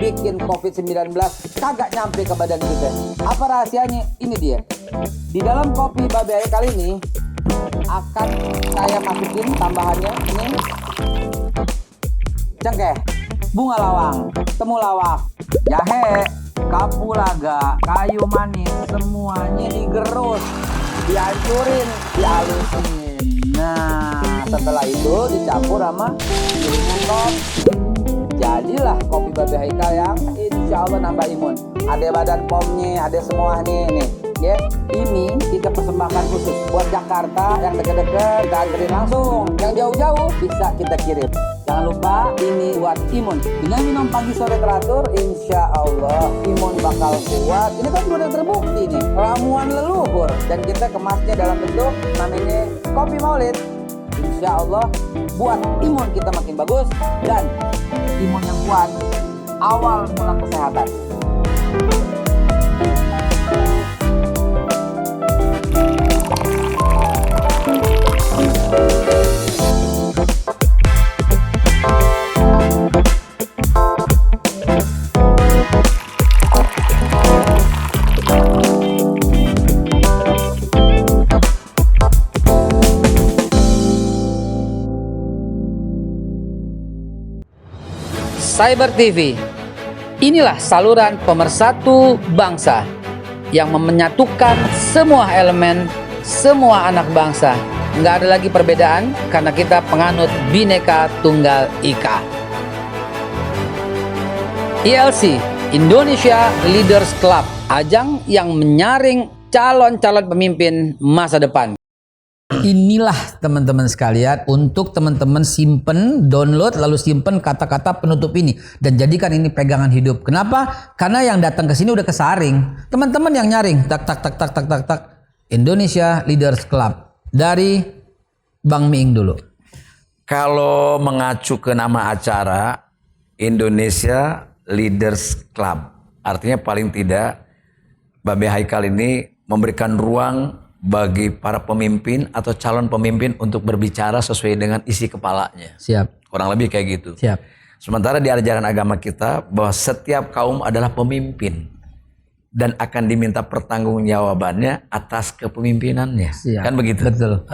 bikin COVID-19 kagak nyampe ke badan kita. Apa rahasianya? Ini dia. Di dalam kopi Babe Haikal ini akan saya masukin tambahannya ini cengkeh, bunga lawang, temulawak, jahe, kapulaga, kayu manis, semuanya digerus, dihancurin, dihalusin. Nah, setelah itu dicampur sama gilingan kopi. Jadilah kopi Babe Haikal yang insya Allah nambah imun. Ada badan pomnya, ada semua nih. Ya, ini kita persembahkan khusus buat Jakarta yang dekat-dekat, kita anterin langsung. Yang jauh-jauh bisa kita kirim. Jangan lupa ini buat imun. Dengan minum pagi sore teratur, insya Allah imun bakal kuat. Ini kan sudah terbukti nih, ramuan leluhur. Dan kita kemasnya dalam bentuk namanya kopi Maulid. Insya Allah buat imun kita makin bagus dan imun yang kuat. Awal mula kesehatan. Cyber TV, inilah saluran pemersatu bangsa yang menyatukan semua elemen, semua anak bangsa. Nggak ada lagi perbedaan karena kita penganut Bhinneka Tunggal Ika. ILC, Indonesia Leaders Club, ajang yang menyaring calon-calon pemimpin masa depan. Inilah teman-teman sekalian, untuk teman-teman simpen, download, lalu simpen kata-kata penutup ini dan jadikan ini pegangan hidup. Kenapa? Karena yang datang ke sini udah kesaring. Teman-teman yang nyaring, tak. Indonesia Leaders Club dari Bang Miing dulu. Kalau mengacu ke nama acara Indonesia Leaders Club, artinya paling tidak Babe Haikal ini memberikan ruang bagi para pemimpin atau calon pemimpin untuk berbicara sesuai dengan isi kepalanya. Siap. Kurang lebih kayak gitu. Siap. Sementara di ajaran agama kita bahwa setiap kaum adalah pemimpin. dan akan diminta pertanggungjawabannya atas kepemimpinannya. Siap. Kan begitu? Betul.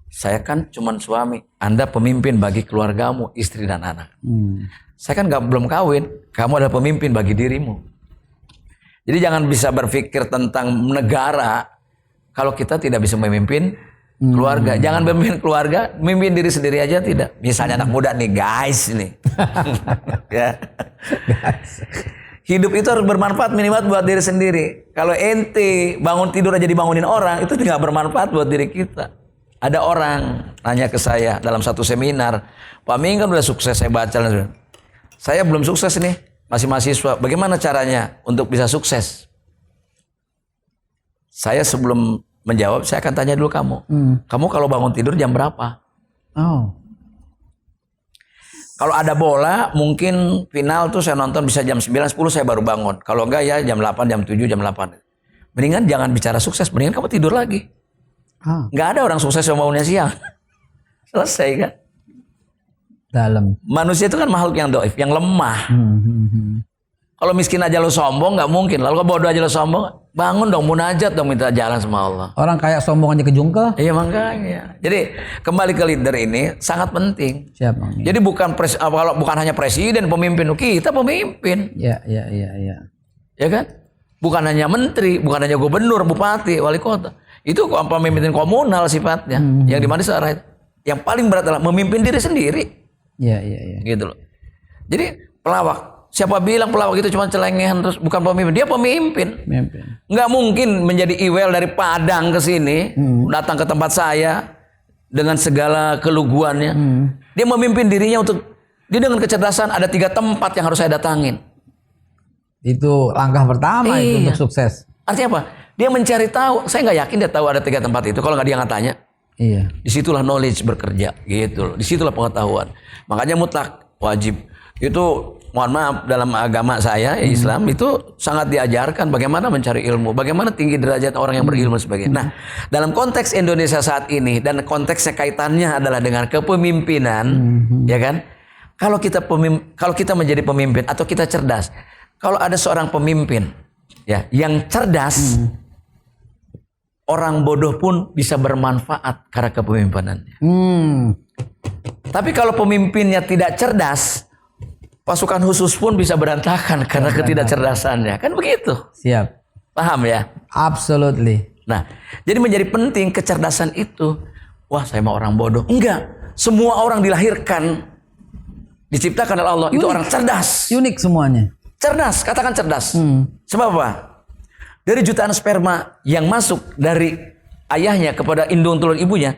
Saya kan cuman suami, Anda pemimpin bagi keluargamu, istri dan anak. Saya kan belum kawin, kamu adalah pemimpin bagi dirimu. Jadi jangan bisa berpikir tentang negara kalau kita tidak bisa memimpin keluarga. Jangan memimpin keluarga, memimpin diri sendiri aja tidak. Misalnya anak muda nih, guys nih. Ya. Hidup itu harus bermanfaat minimal buat diri sendiri. Kalau ente bangun tidur aja dibangunin orang, itu tidak bermanfaat buat diri kita. Ada orang nanya ke saya dalam satu seminar, Pak Ming kan udah sukses, saya baca. Saya belum sukses nih, masih mahasiswa. Bagaimana caranya untuk bisa sukses? Saya sebelum menjawab, saya akan tanya dulu kamu. Kamu kalau bangun tidur jam berapa? Oh. Kalau ada bola, mungkin final tuh saya nonton bisa jam 9, 10 saya baru bangun. Kalau enggak ya jam 8, jam 7, jam 8. Mendingan jangan bicara sukses, mendingan kamu tidur lagi. Enggak ada orang sukses yang bangunnya siang. Selesai kan? Dalam. Manusia itu kan makhluk yang doif, yang lemah. Kalau miskin aja lo sombong, nggak mungkin. Lalu kalau bodoh aja lo sombong, bangun dong, munajat dong, minta jalan sama Allah. Orang kayak sombong aja kejungkel. Iya makanya. Jadi kembali ke leader ini sangat penting. Siap, Bang. Jadi kalau bukan hanya presiden pemimpin, kita pemimpin. Ya. Ya kan? Bukan hanya menteri, bukan hanya gubernur, bupati, wali kota. Itu pemimpin komunal sifatnya. Yang dimana searah itu. Yang paling berat adalah memimpin diri sendiri. Iya. Gitu loh. Jadi pelawak. Siapa bilang pelawak itu cuma celengehan terus bukan pemimpin? Dia pemimpin. Nggak mungkin menjadi Iwel dari Padang ke sini, datang ke tempat saya dengan segala keluguannya. Dia memimpin dirinya dia dengan kecerdasan ada 3 tempat yang harus saya datangin. Itu langkah pertama itu untuk sukses. Artinya apa? Dia mencari tahu. Saya nggak yakin dia tahu ada 3 tempat itu. Kalau nggak dia nggak tanya. Iya. Disitulah knowledge bekerja, gitu. Disitulah pengetahuan. Makanya mutlak wajib. Itu mohon maaf dalam agama saya Islam itu sangat diajarkan bagaimana mencari ilmu, bagaimana tinggi derajat orang yang berilmu sebagainya. Nah, dalam konteks Indonesia saat ini dan konteksnya kaitannya adalah dengan kepemimpinan, ya kan? Kalau kita menjadi pemimpin atau kita cerdas, kalau ada seorang pemimpin ya yang cerdas, orang bodoh pun bisa bermanfaat karena kepemimpinannya. Tapi kalau pemimpinnya tidak cerdas, pasukan khusus pun bisa berantakan karena ketidakcerdasannya. Kan begitu. Siap. Paham ya? Absolutely. Nah, jadi menjadi penting kecerdasan itu. Wah, saya mau orang bodoh. Enggak. Semua orang dilahirkan, diciptakan oleh Allah. Itu orang cerdas. Unik semuanya. Cerdas, katakan cerdas. Sebab apa? Dari jutaan sperma yang masuk dari ayahnya kepada indung telur ibunya,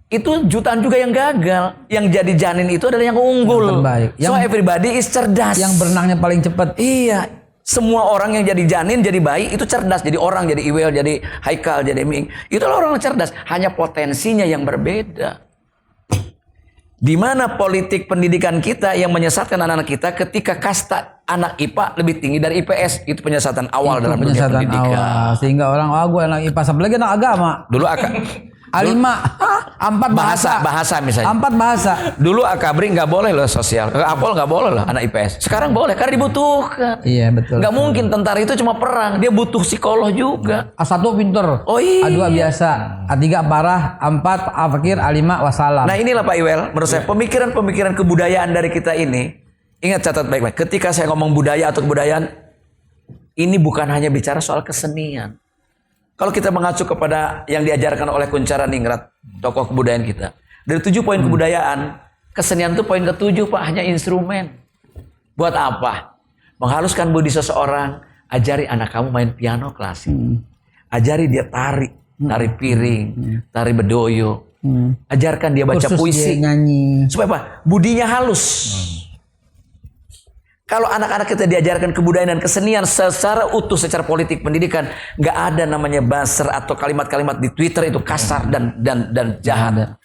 itu jutaan juga yang gagal. Yang jadi janin itu adalah yang unggul. Yang terbaik. So everybody is cerdas. Yang berenangnya paling cepat. Iya. Semua orang yang jadi janin, jadi bayi itu cerdas. Jadi orang, jadi Iwel, jadi Haikal, jadi Ming. Itulah orang yang cerdas. Hanya potensinya yang berbeda. Di mana politik pendidikan kita yang menyesatkan anak-anak kita ketika kasta anak IPA lebih tinggi dari IPS. Itu penyesatan awal dalam dunia pendidikan. Awal. Sehingga orang, gue anak IPA. Apalagi anak agama. Dulu A5, 4 bahasa misalnya. 4 bahasa. Dulu Akabri nggak boleh loh sosial. Apol nggak boleh loh anak IPS. Sekarang boleh karena dibutuhkan. Iya betul. Nggak mungkin tentara itu cuma perang. Dia butuh psikolog juga. A1 pinter. Oh iya. A2 biasa. A3 parah. A4 fakir. A5 wassalam. Nah inilah Pak Iwel. Menurut saya pemikiran-pemikiran kebudayaan dari kita ini. Ingat catat baik-baik. Ketika saya ngomong budaya atau kebudayaan. Ini bukan hanya bicara soal kesenian. Kalau kita mengacu kepada yang diajarkan oleh Kunchara Ningrat, tokoh kebudayaan kita. Dari 7 poin kebudayaan, kesenian itu poin ke-7 Pak, hanya instrumen. Buat apa? Menghaluskan budi seseorang, ajari anak kamu main piano klasik. Ajari dia tari piring, tari bedoyo. Ajarkan dia baca puisi. Dia nyanyi. Supaya apa? Budinya halus. Kalau anak-anak kita diajarkan kebudayaan dan kesenian secara utuh, secara politik pendidikan, nggak ada namanya buzzer atau kalimat-kalimat di Twitter itu kasar dan jahat.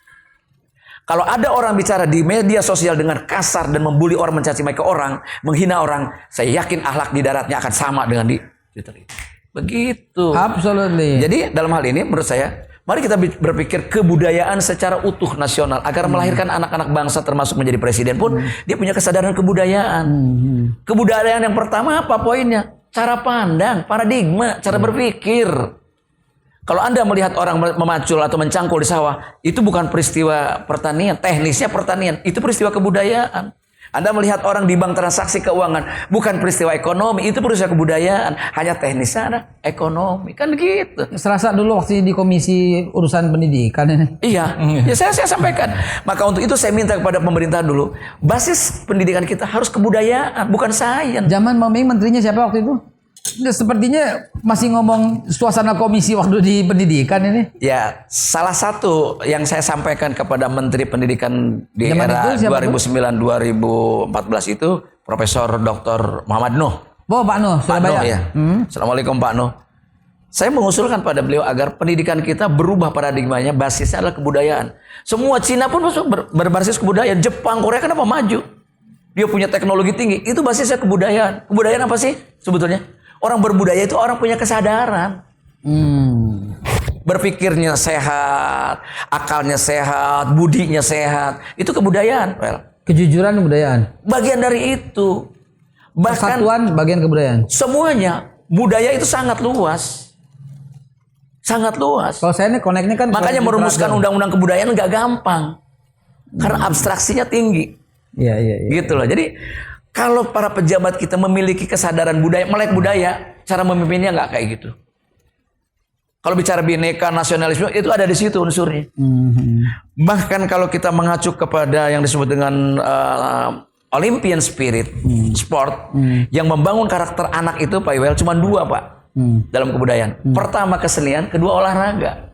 Kalau ada orang bicara di media sosial dengan kasar dan membuli orang, mencaci maki orang, menghina orang, saya yakin akhlak di daratnya akan sama dengan di Twitter itu. Begitu. Absolutely. Jadi dalam hal ini menurut saya, mari kita berpikir kebudayaan secara utuh nasional agar melahirkan anak-anak bangsa termasuk menjadi presiden pun dia punya kesadaran kebudayaan. Kebudayaan yang pertama apa poinnya? cara pandang, paradigma, cara berpikir. Kalau Anda melihat orang memacul atau mencangkul di sawah, itu bukan peristiwa pertanian, teknisnya pertanian, itu peristiwa kebudayaan. Anda melihat orang di bank transaksi keuangan, bukan peristiwa ekonomi, itu peristiwa kebudayaan, hanya teknisnya ada ekonomi, kan gitu. Serasa dulu waktu di komisi urusan pendidikan ini. Iya, ya saya sampaikan. Maka untuk itu saya minta kepada pemerintah dulu, basis pendidikan kita harus kebudayaan, bukan sains. Zaman Maming menterinya siapa waktu itu? Sepertinya masih ngomong suasana komisi waktu di pendidikan ini. Ya, salah satu yang saya sampaikan kepada Menteri Pendidikan di Zaman era itu siapa 2009-2014 itu Profesor Dr. Muhammad Nuh. Oh, Pak Nuh, Pak Surabaya. Nuh, ya. Assalamualaikum Pak Nuh. Saya mengusulkan pada beliau agar pendidikan kita berubah paradigmanya, basisnya adalah kebudayaan. Semua Cina pun masuk berbasis kebudayaan. Jepang, Korea kenapa maju? Dia punya teknologi tinggi, itu basisnya kebudayaan. Kebudayaan apa sih sebetulnya? Orang berbudaya itu orang punya kesadaran. Berpikirnya sehat, akalnya sehat, budinya sehat. Itu kebudayaan. Kejujuran kebudayaan. Bagian dari itu. Bahkan Persatuan bagian kebudayaan. semuanya. Budaya itu sangat luas. Sangat luas. Kalau saya ini koneknya kan Makanya soal merumuskan beragam. undang-undang kebudayaan nggak gampang. Karena abstraksinya tinggi. Iya, iya, iya. Gitu loh. Jadi kalau para pejabat kita memiliki kesadaran budaya, melek budaya, cara memimpinnya nggak kayak gitu. Kalau bicara bineka, nasionalisme, itu ada di situ unsurnya. Bahkan kalau kita mengacu kepada yang disebut dengan Olympian spirit, sport, yang membangun karakter anak itu, Pak Iwel, cuma dua, Pak, dalam kebudayaan. Pertama kesenian, kedua olahraga.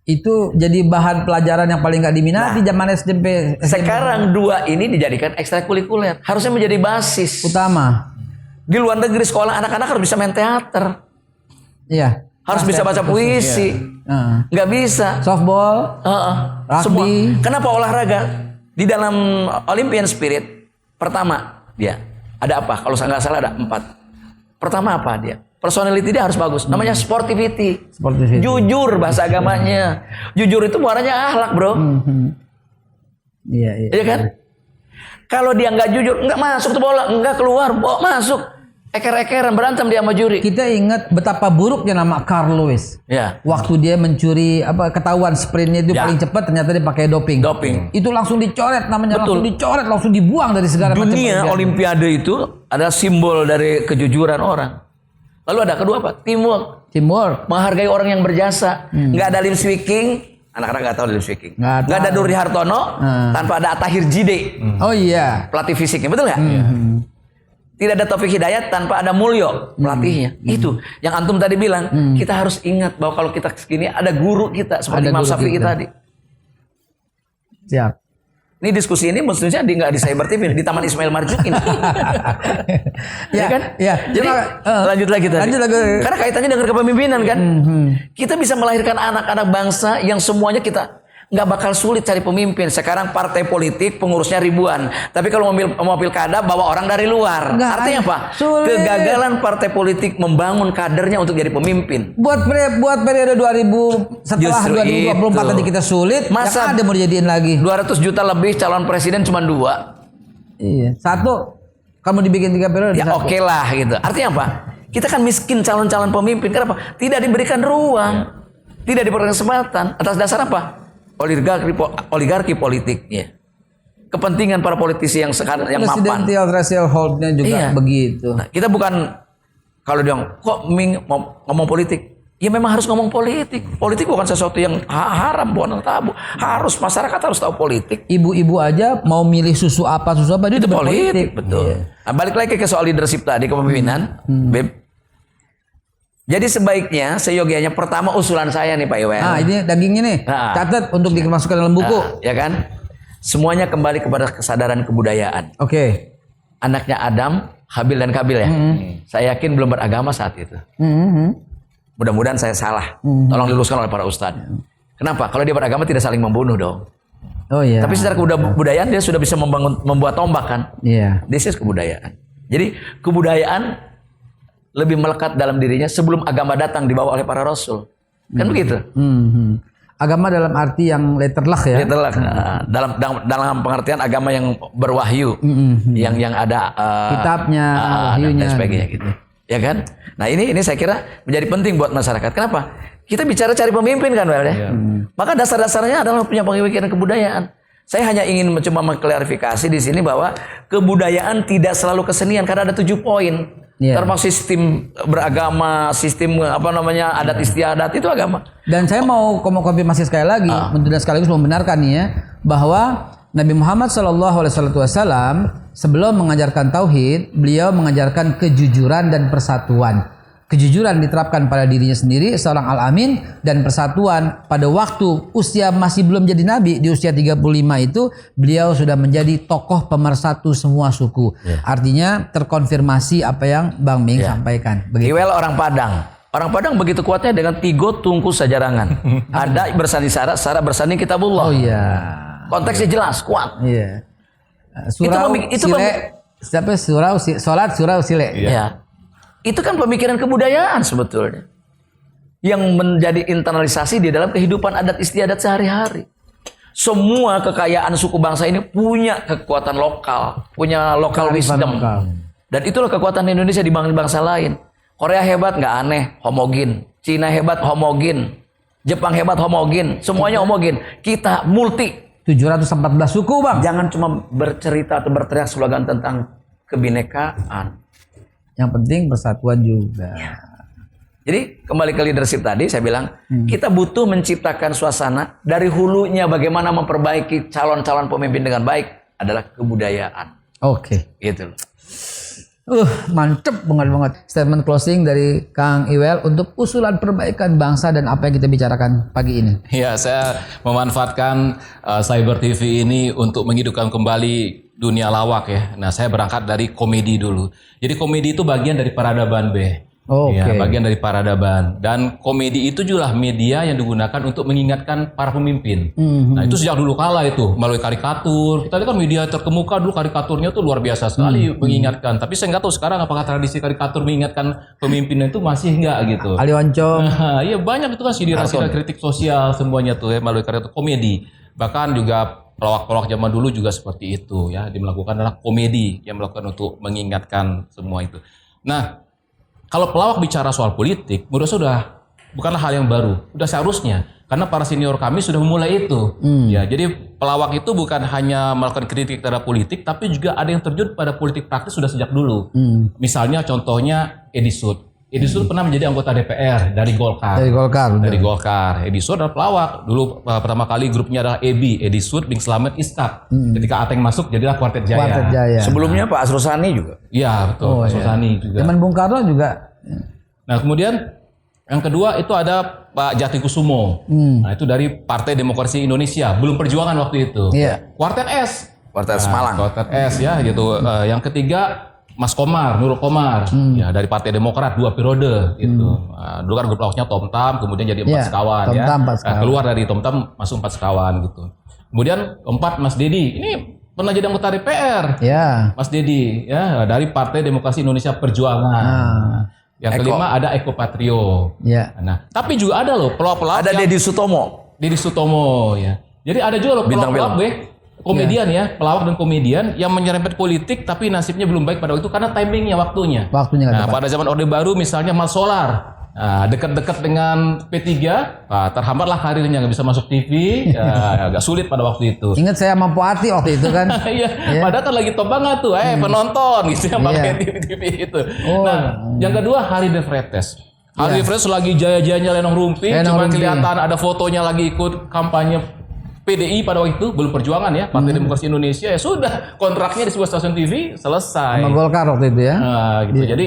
Itu jadi bahan pelajaran yang paling nggak diminati zaman SMP. Sekarang dua ini dijadikan ekstrakurikuler, harusnya menjadi basis Utama. di luar negeri. Sekolah anak-anak harus bisa main teater, Iya. harus bisa baca puisi, nggak bisa Softball. semua. Rugby. Kenapa olahraga? Di dalam Olympian spirit, pertama dia ada apa? Kalau saya nggak salah ada 4. Pertama apa dia? Personality dia harus bagus. Namanya sportivity. Sportivity. Jujur bahasa agamanya. Jujur itu muaranya akhlak, bro. Iya, iya. Iya kan? Kalau dia nggak jujur, nggak masuk tuh bola, nggak keluar, masuk. Eker-ekeran berantem dia sama juri. Kita ingat betapa buruknya nama Carl Lewis. Ya. Waktu dia mencuri ketahuan sprintnya itu Ya. paling cepat, ternyata dia pakai doping. Doping. Itu langsung dicoret namanya, Betul. langsung dicoret, langsung dibuang dari segala macam Dunia Olimpiade itu adalah simbol dari kejujuran orang. Lalu ada kedua apa? Teamwork. Teamwork. Menghargai orang yang berjasa. Nggak ada lip speaking. Anak-anak nggak tahu lip speaking. Nggak Nggak ada tahu. Nurdi Hartono tanpa ada Atta Hirjide. Oh iya. Pelatih fisiknya, betul nggak? Tidak ada Taufik Hidayat tanpa ada Mulyo pelatihnya. Itu yang antum tadi bilang. Kita harus ingat bahwa kalau kita segini ada guru kita seperti Ada Imam guru Syafi'i kita. tadi. Siap. Ini diskusi ini maksudnya nggak di Cyber TV, di Taman Ismail Marzuki ini. Ya kan? Ya. Jadi lanjut lagi tadi. Lanjut lagi. Karena kaitannya dengan kepemimpinan kan. Kita bisa melahirkan anak-anak bangsa yang semuanya kita nggak bakal sulit cari pemimpin. Sekarang partai politik pengurusnya ribuan. Tapi kalau mau pilkada bawa orang dari luar. Nggak, Artinya apa? sulit. Kegagalan partai politik membangun kadernya untuk jadi pemimpin. Buat periode 2000 setelah Justru 2024 itu. tadi kita sulit, Masa yang ada mau dijadiin lagi. 200 juta lebih calon presiden cuma 2. Iya. Satu, kamu dibikin 3 periode. Ya satu. oke lah gitu. Artinya apa? Kita kan miskin calon-calon pemimpin. Kenapa? Tidak diberikan ruang. Tidak diberikan kesempatan. Atas dasar apa? Oligarki politik. Ya. Kepentingan para politisi yang sekarang yang mapan. Presidential threshold-nya juga Iya. begitu. Nah, kita bukan kalau dia kok Ming mau ngomong politik. Ya memang harus ngomong politik. Politik bukan sesuatu yang haram, bukan tabu. Harus masyarakat harus tahu politik. Ibu-ibu aja mau milih susu apa dia Itu politik, berpolitik. betul. Iya. Nah, balik lagi ke soal leadership tadi, kepemimpinan, Beb. Jadi sebaiknya, seyogianya pertama usulan saya nih Pak Iwan. Nah, ini dagingnya nih. Nah. Catat untuk dimasukkan dalam buku. Nah, ya kan? Semuanya kembali kepada kesadaran kebudayaan. Oke. Anaknya Adam, Habil dan Kabil ya. Saya yakin belum beragama saat itu. Mudah-mudahan saya salah. Tolong diluruskan oleh para ustadz. Kenapa? Kalau dia beragama tidak saling membunuh dong. Oh iya. Tapi secara kebudayaan dia sudah bisa membuat tombak kan. Iya. This is kebudayaan. Jadi kebudayaan lebih melekat dalam dirinya sebelum agama datang dibawa oleh para rasul. Kan begitu? Agama dalam arti yang letterlah ya. Itulah dalam pengertian agama yang berwahyu, yang ada Kitabnya, wahyunya. dan sebagainya gitu. Ya kan? Nah ini saya kira menjadi penting buat masyarakat. Kenapa? Kita bicara cari pemimpin kan, Wel ya. Maka dasar-dasarnya adalah punya pemikiran kebudayaan. Saya hanya ingin mencoba mengklarifikasi di sini bahwa kebudayaan tidak selalu kesenian karena ada 7 poin. Termasuk sistem beragama, sistem adat istiadat itu agama. Dan saya mau konfirmasi sekali lagi, dan sekaligus membenarkan nih ya, bahwa Nabi Muhammad SAW sebelum mengajarkan tauhid, beliau mengajarkan kejujuran dan persatuan. Kejujuran diterapkan pada dirinya sendiri, seorang al-amin, dan persatuan pada waktu usia masih belum jadi nabi, di usia 35 itu beliau sudah menjadi tokoh pemersatu semua suku. Artinya terkonfirmasi apa yang Bang Ming sampaikan. Begitu. Iwel orang Padang. Orang Padang begitu kuatnya dengan tigo tungku sajarangan. Ada bersanding syarat bersanding kitabullah. Oh iya. Konteksnya jelas, kuat. Iya. Surau sholat surau sile. Ya. Itu kan pemikiran kebudayaan sebetulnya. Yang menjadi internalisasi di dalam kehidupan adat istiadat sehari-hari. Semua kekayaan suku bangsa ini punya kekuatan lokal, punya local wisdom. Dan itulah kekuatan Indonesia dibanding bangsa lain. Korea hebat nggak aneh, homogen. Cina hebat, homogen. Jepang hebat, homogen. Semuanya homogen. Kita multi. 714 suku, Bang. Jangan cuma bercerita atau berteriak slogan tentang kebinekaan. Yang penting persatuan juga. Jadi kembali ke leadership tadi saya bilang kita butuh menciptakan suasana dari hulunya bagaimana memperbaiki calon-calon pemimpin dengan baik adalah kebudayaan. Oke. Gitu loh. Mantep banget. Statement closing dari Kang Iwel untuk usulan perbaikan bangsa dan apa yang kita bicarakan pagi ini. Ya, saya memanfaatkan Cyber TV ini untuk menghidupkan kembali dunia lawak ya. Nah, saya berangkat dari komedi dulu. Jadi komedi itu bagian dari peradaban B. Ya, bagian dari peradaban. Dan komedi itu juga media yang digunakan untuk mengingatkan para pemimpin. Nah, itu sejak dulu kala itu melalui karikatur. Kita lihat kan media terkemuka dulu karikaturnya tuh luar biasa sekali mengingatkan. Tapi saya nggak tahu sekarang apakah tradisi karikatur mengingatkan pemimpin itu masih nggak gitu. Ali Onco. Iya banyak itu kan sindiran kritik sosial semuanya tuh ya melalui karikatur komedi. Bahkan juga pelawak-pelawak zaman dulu juga seperti itu ya, melakukan adalah komedi yang melakukan untuk mengingatkan semua itu. Nah, kalau pelawak bicara soal politik, menurut saya sudah bukanlah hal yang baru, sudah seharusnya karena para senior kami sudah memulai itu. Ya, jadi pelawak itu bukan hanya melakukan kritik terhadap politik, tapi juga ada yang terjun pada politik praktis sudah sejak dulu. Misalnya contohnya Edi Sud. Edi Sud pernah menjadi anggota DPR dari Golkar. Dari Golkar. Edi Sud adalah pelawak. Dulu pertama kali grupnya adalah EBI, Edi Sud, Bing Slamet, Iskak. Ketika Ateng masuk jadilah Kuartet Jaya. Sebelumnya Pak Asrul Sani juga. Iya, betul. Pak Asrul Sani juga. Zaman Bung Karno juga. Nah, kemudian yang kedua itu ada Pak Jati Kusumo. Nah, itu dari Partai Demokrasi Indonesia, belum perjuangan waktu itu. Kuartet S. Kuartet Semalang. Kuartet S ya gitu. Yang ketiga Mas Komar, Nurul Komar, ya dari Partai Demokrat 2 periode gitu. Dulu kan grup pelawaknya Tomtam, kemudian jadi 4 sekawan ya. Keluar dari Tomtam masuk 4 sekawan gitu. Kemudian keempat Mas Dedi, ini pernah jadi anggota DPR. Mas Dedi ya dari Partai Demokrasi Indonesia Perjuangan. Yang kelima ada Eko Patrio. Nah, tapi juga ada loh pelawak-pelawak. Ada Dedi Sutomo. Dedi Sutomo ya. Jadi ada juga loh pelawak-pelawak komedian ya, pelawak dan komedian yang menyerempet politik tapi nasibnya belum baik pada waktu itu karena timingnya, waktunya. Nah, pada zaman Orde Baru misalnya Mal Solar, dekat-dekat dengan P3, terhambatlah karirnya, nggak bisa masuk TV, agak sulit pada waktu itu. Ingat saya sama Poati waktu itu kan. Padahal kan lagi top banget tuh, penonton gitu yang pakai TV itu. Nah, yang kedua Hari De Vretes. Hari De Vretes lagi jaya-jayanya Lenong Rumping, cuma kelihatan ada fotonya lagi ikut kampanye PDI pada waktu itu, belum perjuangan ya, Partai Demokrasi Indonesia, ya sudah kontraknya di sebuah stasiun TV selesai. Sama Golkar waktu itu ya. Gitu. Jadi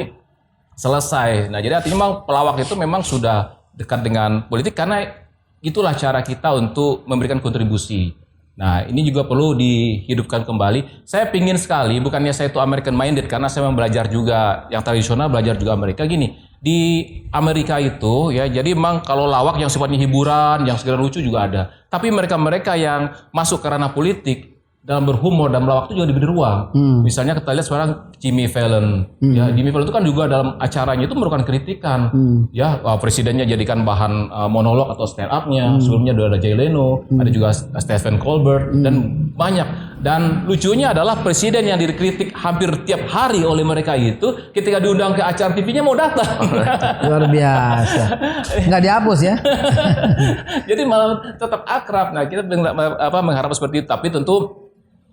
selesai. Nah, jadi artinya memang pelawak itu memang sudah dekat dengan politik karena itulah cara kita untuk memberikan kontribusi. Nah, ini juga perlu dihidupkan kembali. Saya pingin sekali, bukannya saya itu American minded karena saya memang belajar juga yang tradisional, belajar juga Amerika gini. Di Amerika itu ya, jadi memang kalau lawak yang sifatnya hiburan, yang segala lucu juga ada. Tapi mereka-mereka yang masuk ke ranah politik, dalam berhumor dan melawak itu juga diberi ruang. Misalnya kita lihat sekarang Jimmy Fallon. Ya, Jimmy Fallon itu kan juga dalam acaranya itu merupakan kritikan. Ya, presidennya jadikan bahan monolog atau stand up-nya. Sebelumnya ada Jay Leno, ada juga Stephen Colbert dan banyak. Dan lucunya adalah presiden yang dikritik hampir tiap hari oleh mereka itu ketika diundang ke acara TV-nya mau datang. Luar biasa. Nggak dihapus ya. Jadi malah tetap akrab. Nah, kita mengharap seperti itu, tapi tentu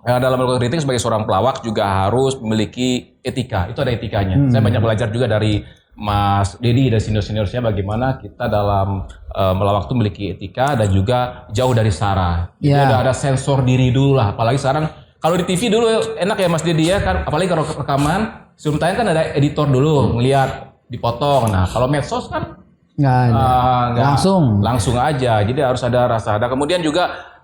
dalam melakukan kritik sebagai seorang pelawak juga harus memiliki etika. Itu ada etikanya. Saya banyak belajar juga dari Mas Dedi dan senior-senior saya bagaimana kita dalam melawak itu memiliki etika dan juga jauh dari sara. Jadi ada sensor diri dulu lah. Apalagi sekarang kalau di TV dulu enak ya Mas Dedi ya kan. Apalagi kalau rekaman sebelum tayang kan ada editor dulu ngelihat dipotong. Nah kalau medsos kan nggak langsung aja. Jadi harus ada rasa. Dan kemudian juga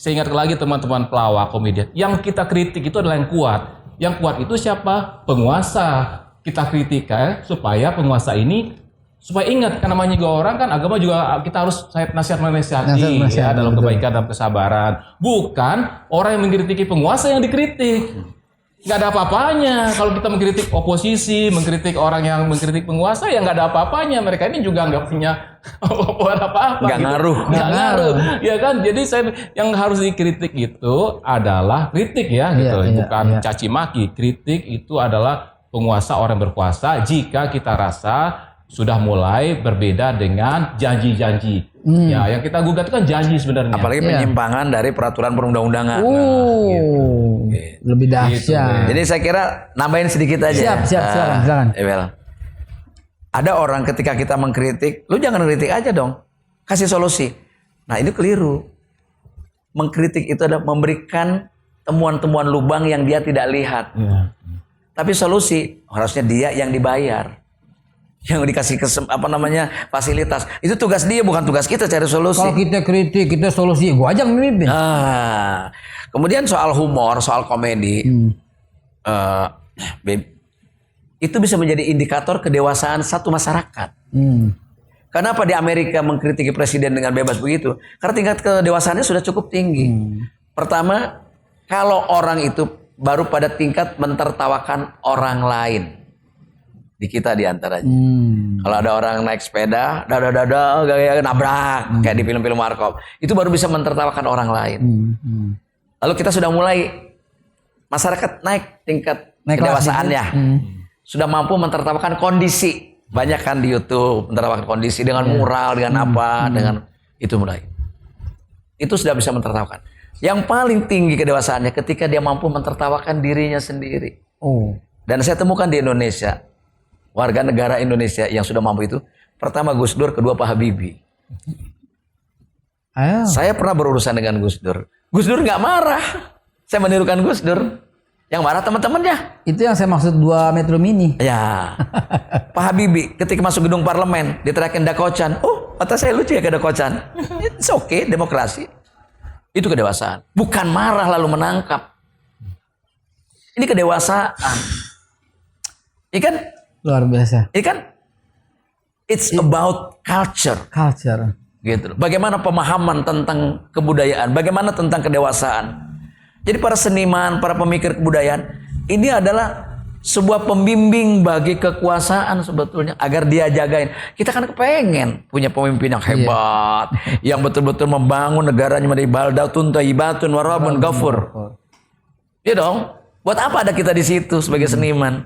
saya ingat lagi teman-teman pelawak komedian, yang kita kritik itu adalah yang kuat. Yang kuat itu siapa? Penguasa. Kita kritik supaya penguasa ini supaya ingat, karena namanya juga orang kan agama juga kita harus menasihati ya, dalam kebaikan dan kesabaran. Bukan orang yang mengkritiki penguasa yang dikritik. Nggak ada apa-apanya. Kalau kita mengkritik oposisi, mengkritik orang yang mengkritik penguasa, ya nggak ada apa-apanya. Mereka ini juga nggak punya apa-apa. Nggak ngaruh. Nggak ngaruh. Ya kan. Jadi yang harus dikritik itu adalah kritik ya, gitu. Bukan caci maki. Kritik itu adalah penguasa, orang berkuasa. Jika kita rasa sudah mulai berbeda dengan janji-janji. Ya, yang kita gugat itu kan janji sebenarnya. Apalagi penyimpangan dari peraturan perundang-undangan. Lebih dahsyat. Jadi saya kira nambahin sedikit aja. Siap, silakan. Ada orang ketika kita mengkritik, lu jangan kritik aja dong, kasih solusi. Nah ini keliru. Mengkritik itu adalah memberikan temuan-temuan lubang yang dia tidak lihat. Tapi solusi harusnya dia yang dibayar. Yang dikasih fasilitas. Itu tugas dia, bukan tugas kita cari solusi. Kalau kita kritik, kita solusi, gua aja memimpin. Kemudian soal humor, soal komedi, itu bisa menjadi indikator kedewasaan satu masyarakat. Kenapa di Amerika mengkritiki presiden dengan bebas begitu? Karena tingkat kedewasaannya sudah cukup tinggi. Pertama, kalau orang itu baru pada tingkat mentertawakan orang lain. Di kita diantaranya. Kalau ada orang naik sepeda, nabrak, kayak di film-film Warkop, itu baru bisa mentertawakan orang lain. Lalu kita sudah mulai, masyarakat naik tingkat kedewasaannya. Sudah mampu mentertawakan kondisi. Banyak kan di YouTube, mentertawakan kondisi dengan mural, dengan apa, dengan itu mulai. Itu sudah bisa mentertawakan. Yang paling tinggi kedewasaannya ketika dia mampu mentertawakan dirinya sendiri. Dan saya temukan di Indonesia, warga negara Indonesia yang sudah mampu itu, pertama Gus Dur, kedua Pak Habibie. Saya pernah berurusan dengan Gus Dur. Gus Dur nggak marah. Saya menirukan Gus Dur. Yang marah teman-temannya. Itu yang saya maksud 2 Metro Mini. Ya. Pak Habibie ketika masuk gedung parlemen diteriakin Dakocan. Oh, mata saya lucu ya ke Dakocan. It's okay, demokrasi. Itu kedewasaan. Bukan marah lalu menangkap. Ini kedewasaan. Ikan luar biasa. Ikan it's about culture. Gitu. Bagaimana pemahaman tentang kebudayaan, bagaimana tentang kedewasaan. Jadi para seniman, para pemikir kebudayaan, ini adalah sebuah pembimbing bagi kekuasaan sebetulnya agar dia jagain. Kita kan kepengen punya pemimpin yang hebat, yang betul-betul membangun negaranya menjadi baldatun thayyibatun wa rabbun ghafur. Iya dong. Buat apa ada kita di situ sebagai seniman?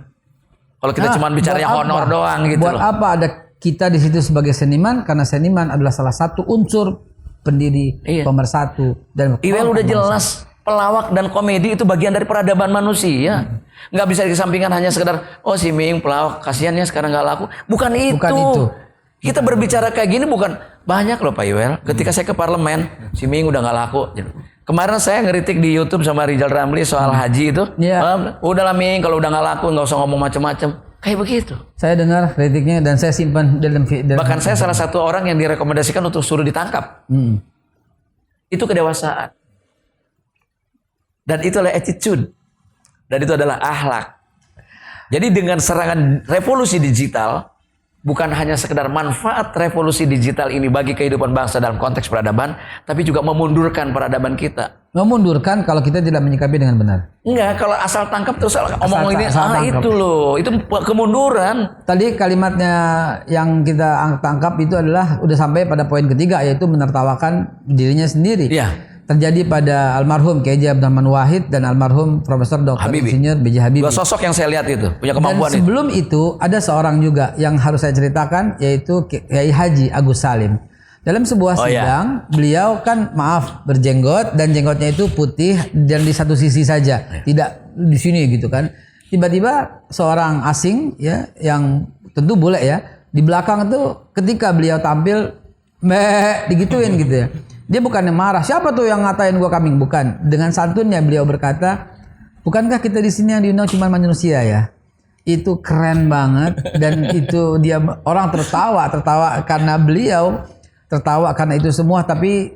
Kalau kita cuma bicara yang honor doang gitu. Buat apa ada kita di situ sebagai seniman? Karena seniman adalah salah satu unsur pendiri, pemersatu dan Iwel udah jelas. Pelawak dan komedi itu bagian dari peradaban manusia. Nggak bisa dikesampingkan hanya sekedar, oh si Ming pelawak, kasihannya sekarang nggak laku. Bukan itu. Kita berbicara kayak gini bukan banyak loh Pak Iwel. Ketika saya ke parlemen, si Ming udah nggak laku. Kemarin saya ngeritik di YouTube sama Rizal Ramli soal haji itu. Udahlah Ming, kalau udah nggak laku nggak usah ngomong macam-macam. Kayak begitu. Saya dengar kritiknya dan saya simpan dalam bahkan saya salah satu orang yang direkomendasikan untuk suruh ditangkap. Itu kedewasaan. Dan itu adalah attitude. Dan itu adalah akhlak. Jadi dengan serangan revolusi digital, bukan hanya sekedar manfaat revolusi digital ini bagi kehidupan bangsa dalam konteks peradaban, tapi juga memundurkan peradaban kita. memundurkan kalau kita tidak menyikapi dengan benar. Enggak, kalau asal tangkap terus omong ini, asal tangkap. itu loh, itu kemunduran. Tadi kalimatnya yang kita tangkap itu adalah udah sampai pada poin ketiga, yaitu menertawakan dirinya sendiri. Iya. Terjadi pada almarhum K.J. Abdurrahman Wahid dan almarhum Profesor Dr. Insinyur B.J. Habibie. Dua sosok yang saya lihat itu punya kemampuan Dan sebelum itu ada seorang juga yang harus saya ceritakan, yaitu Kiai Haji Agus Salim. Dalam sebuah sidang, beliau kan berjenggot dan jenggotnya itu putih dan di satu sisi saja, tidak di sini gitu kan. Tiba-tiba seorang asing ya yang tentu bule ya, di belakang tuh ketika beliau tampil digituin gitu ya. Dia bukannya marah, siapa tuh yang ngatain gua kambing? Bukan. Dengan santunnya beliau berkata, bukankah kita di sini yang diundang cuma manusia ya? Itu keren banget dan itu dia orang tertawa karena beliau tertawa karena itu semua, tapi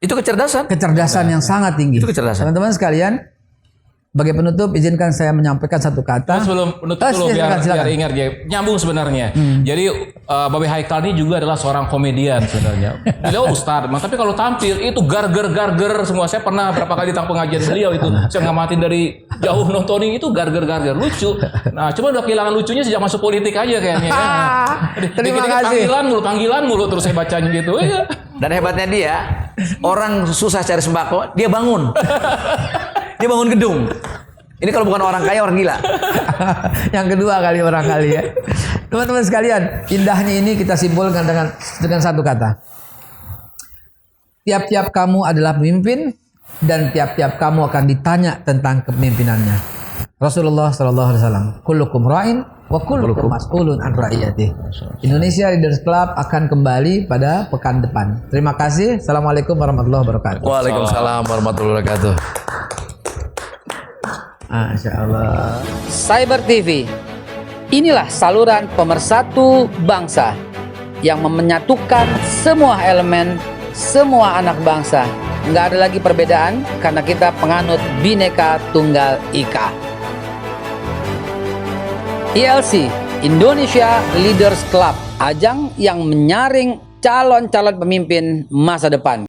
itu kecerdasan yang sangat tinggi. Itu kecerdasan. Teman-teman sekalian, sebagai penutup izinkan saya menyampaikan satu kata. Sebelum penutup dulu biar ingat ya, nyambung sebenarnya. Jadi Babe Haikal ini juga adalah seorang komedian sebenarnya. Beliau ustadz, tapi kalau tampil itu garger semua. Saya pernah berapa kali datang pengajian beliau itu, saya ngamatin dari jauh nontonin itu garger lucu. Nah, cuma udah kehilangan lucunya sejak masuk politik aja kayaknya. Terima kasih. Panggilan mulu terus saya bacanya gitu. Iya. Dan hebatnya dia, orang susah cari sembako, dia bangun. Dia bangun gedung. Ini kalau bukan orang kaya, orang gila. Yang kedua kali orang kali ya. Teman-teman sekalian, indahnya ini kita simpulkan dengan satu kata. Tiap-tiap kamu adalah pemimpin dan tiap-tiap kamu akan ditanya tentang kepemimpinannya. Rasulullah SAW, kullukum ra'in wa kullukum mas'ulun an ra'iyatih. Indonesia Leaders Club akan kembali pada pekan depan. Terima kasih. Assalamualaikum warahmatullahi wabarakatuh. Waalaikumsalam warahmatullahi wabarakatuh. Masya Allah. Cyber TV, inilah saluran pemersatu bangsa yang menyatukan semua elemen, semua anak bangsa. Nggak ada lagi perbedaan karena kita penganut Bhinneka Tunggal Ika. ILC, Indonesia Leaders Club, ajang yang menyaring calon-calon pemimpin masa depan.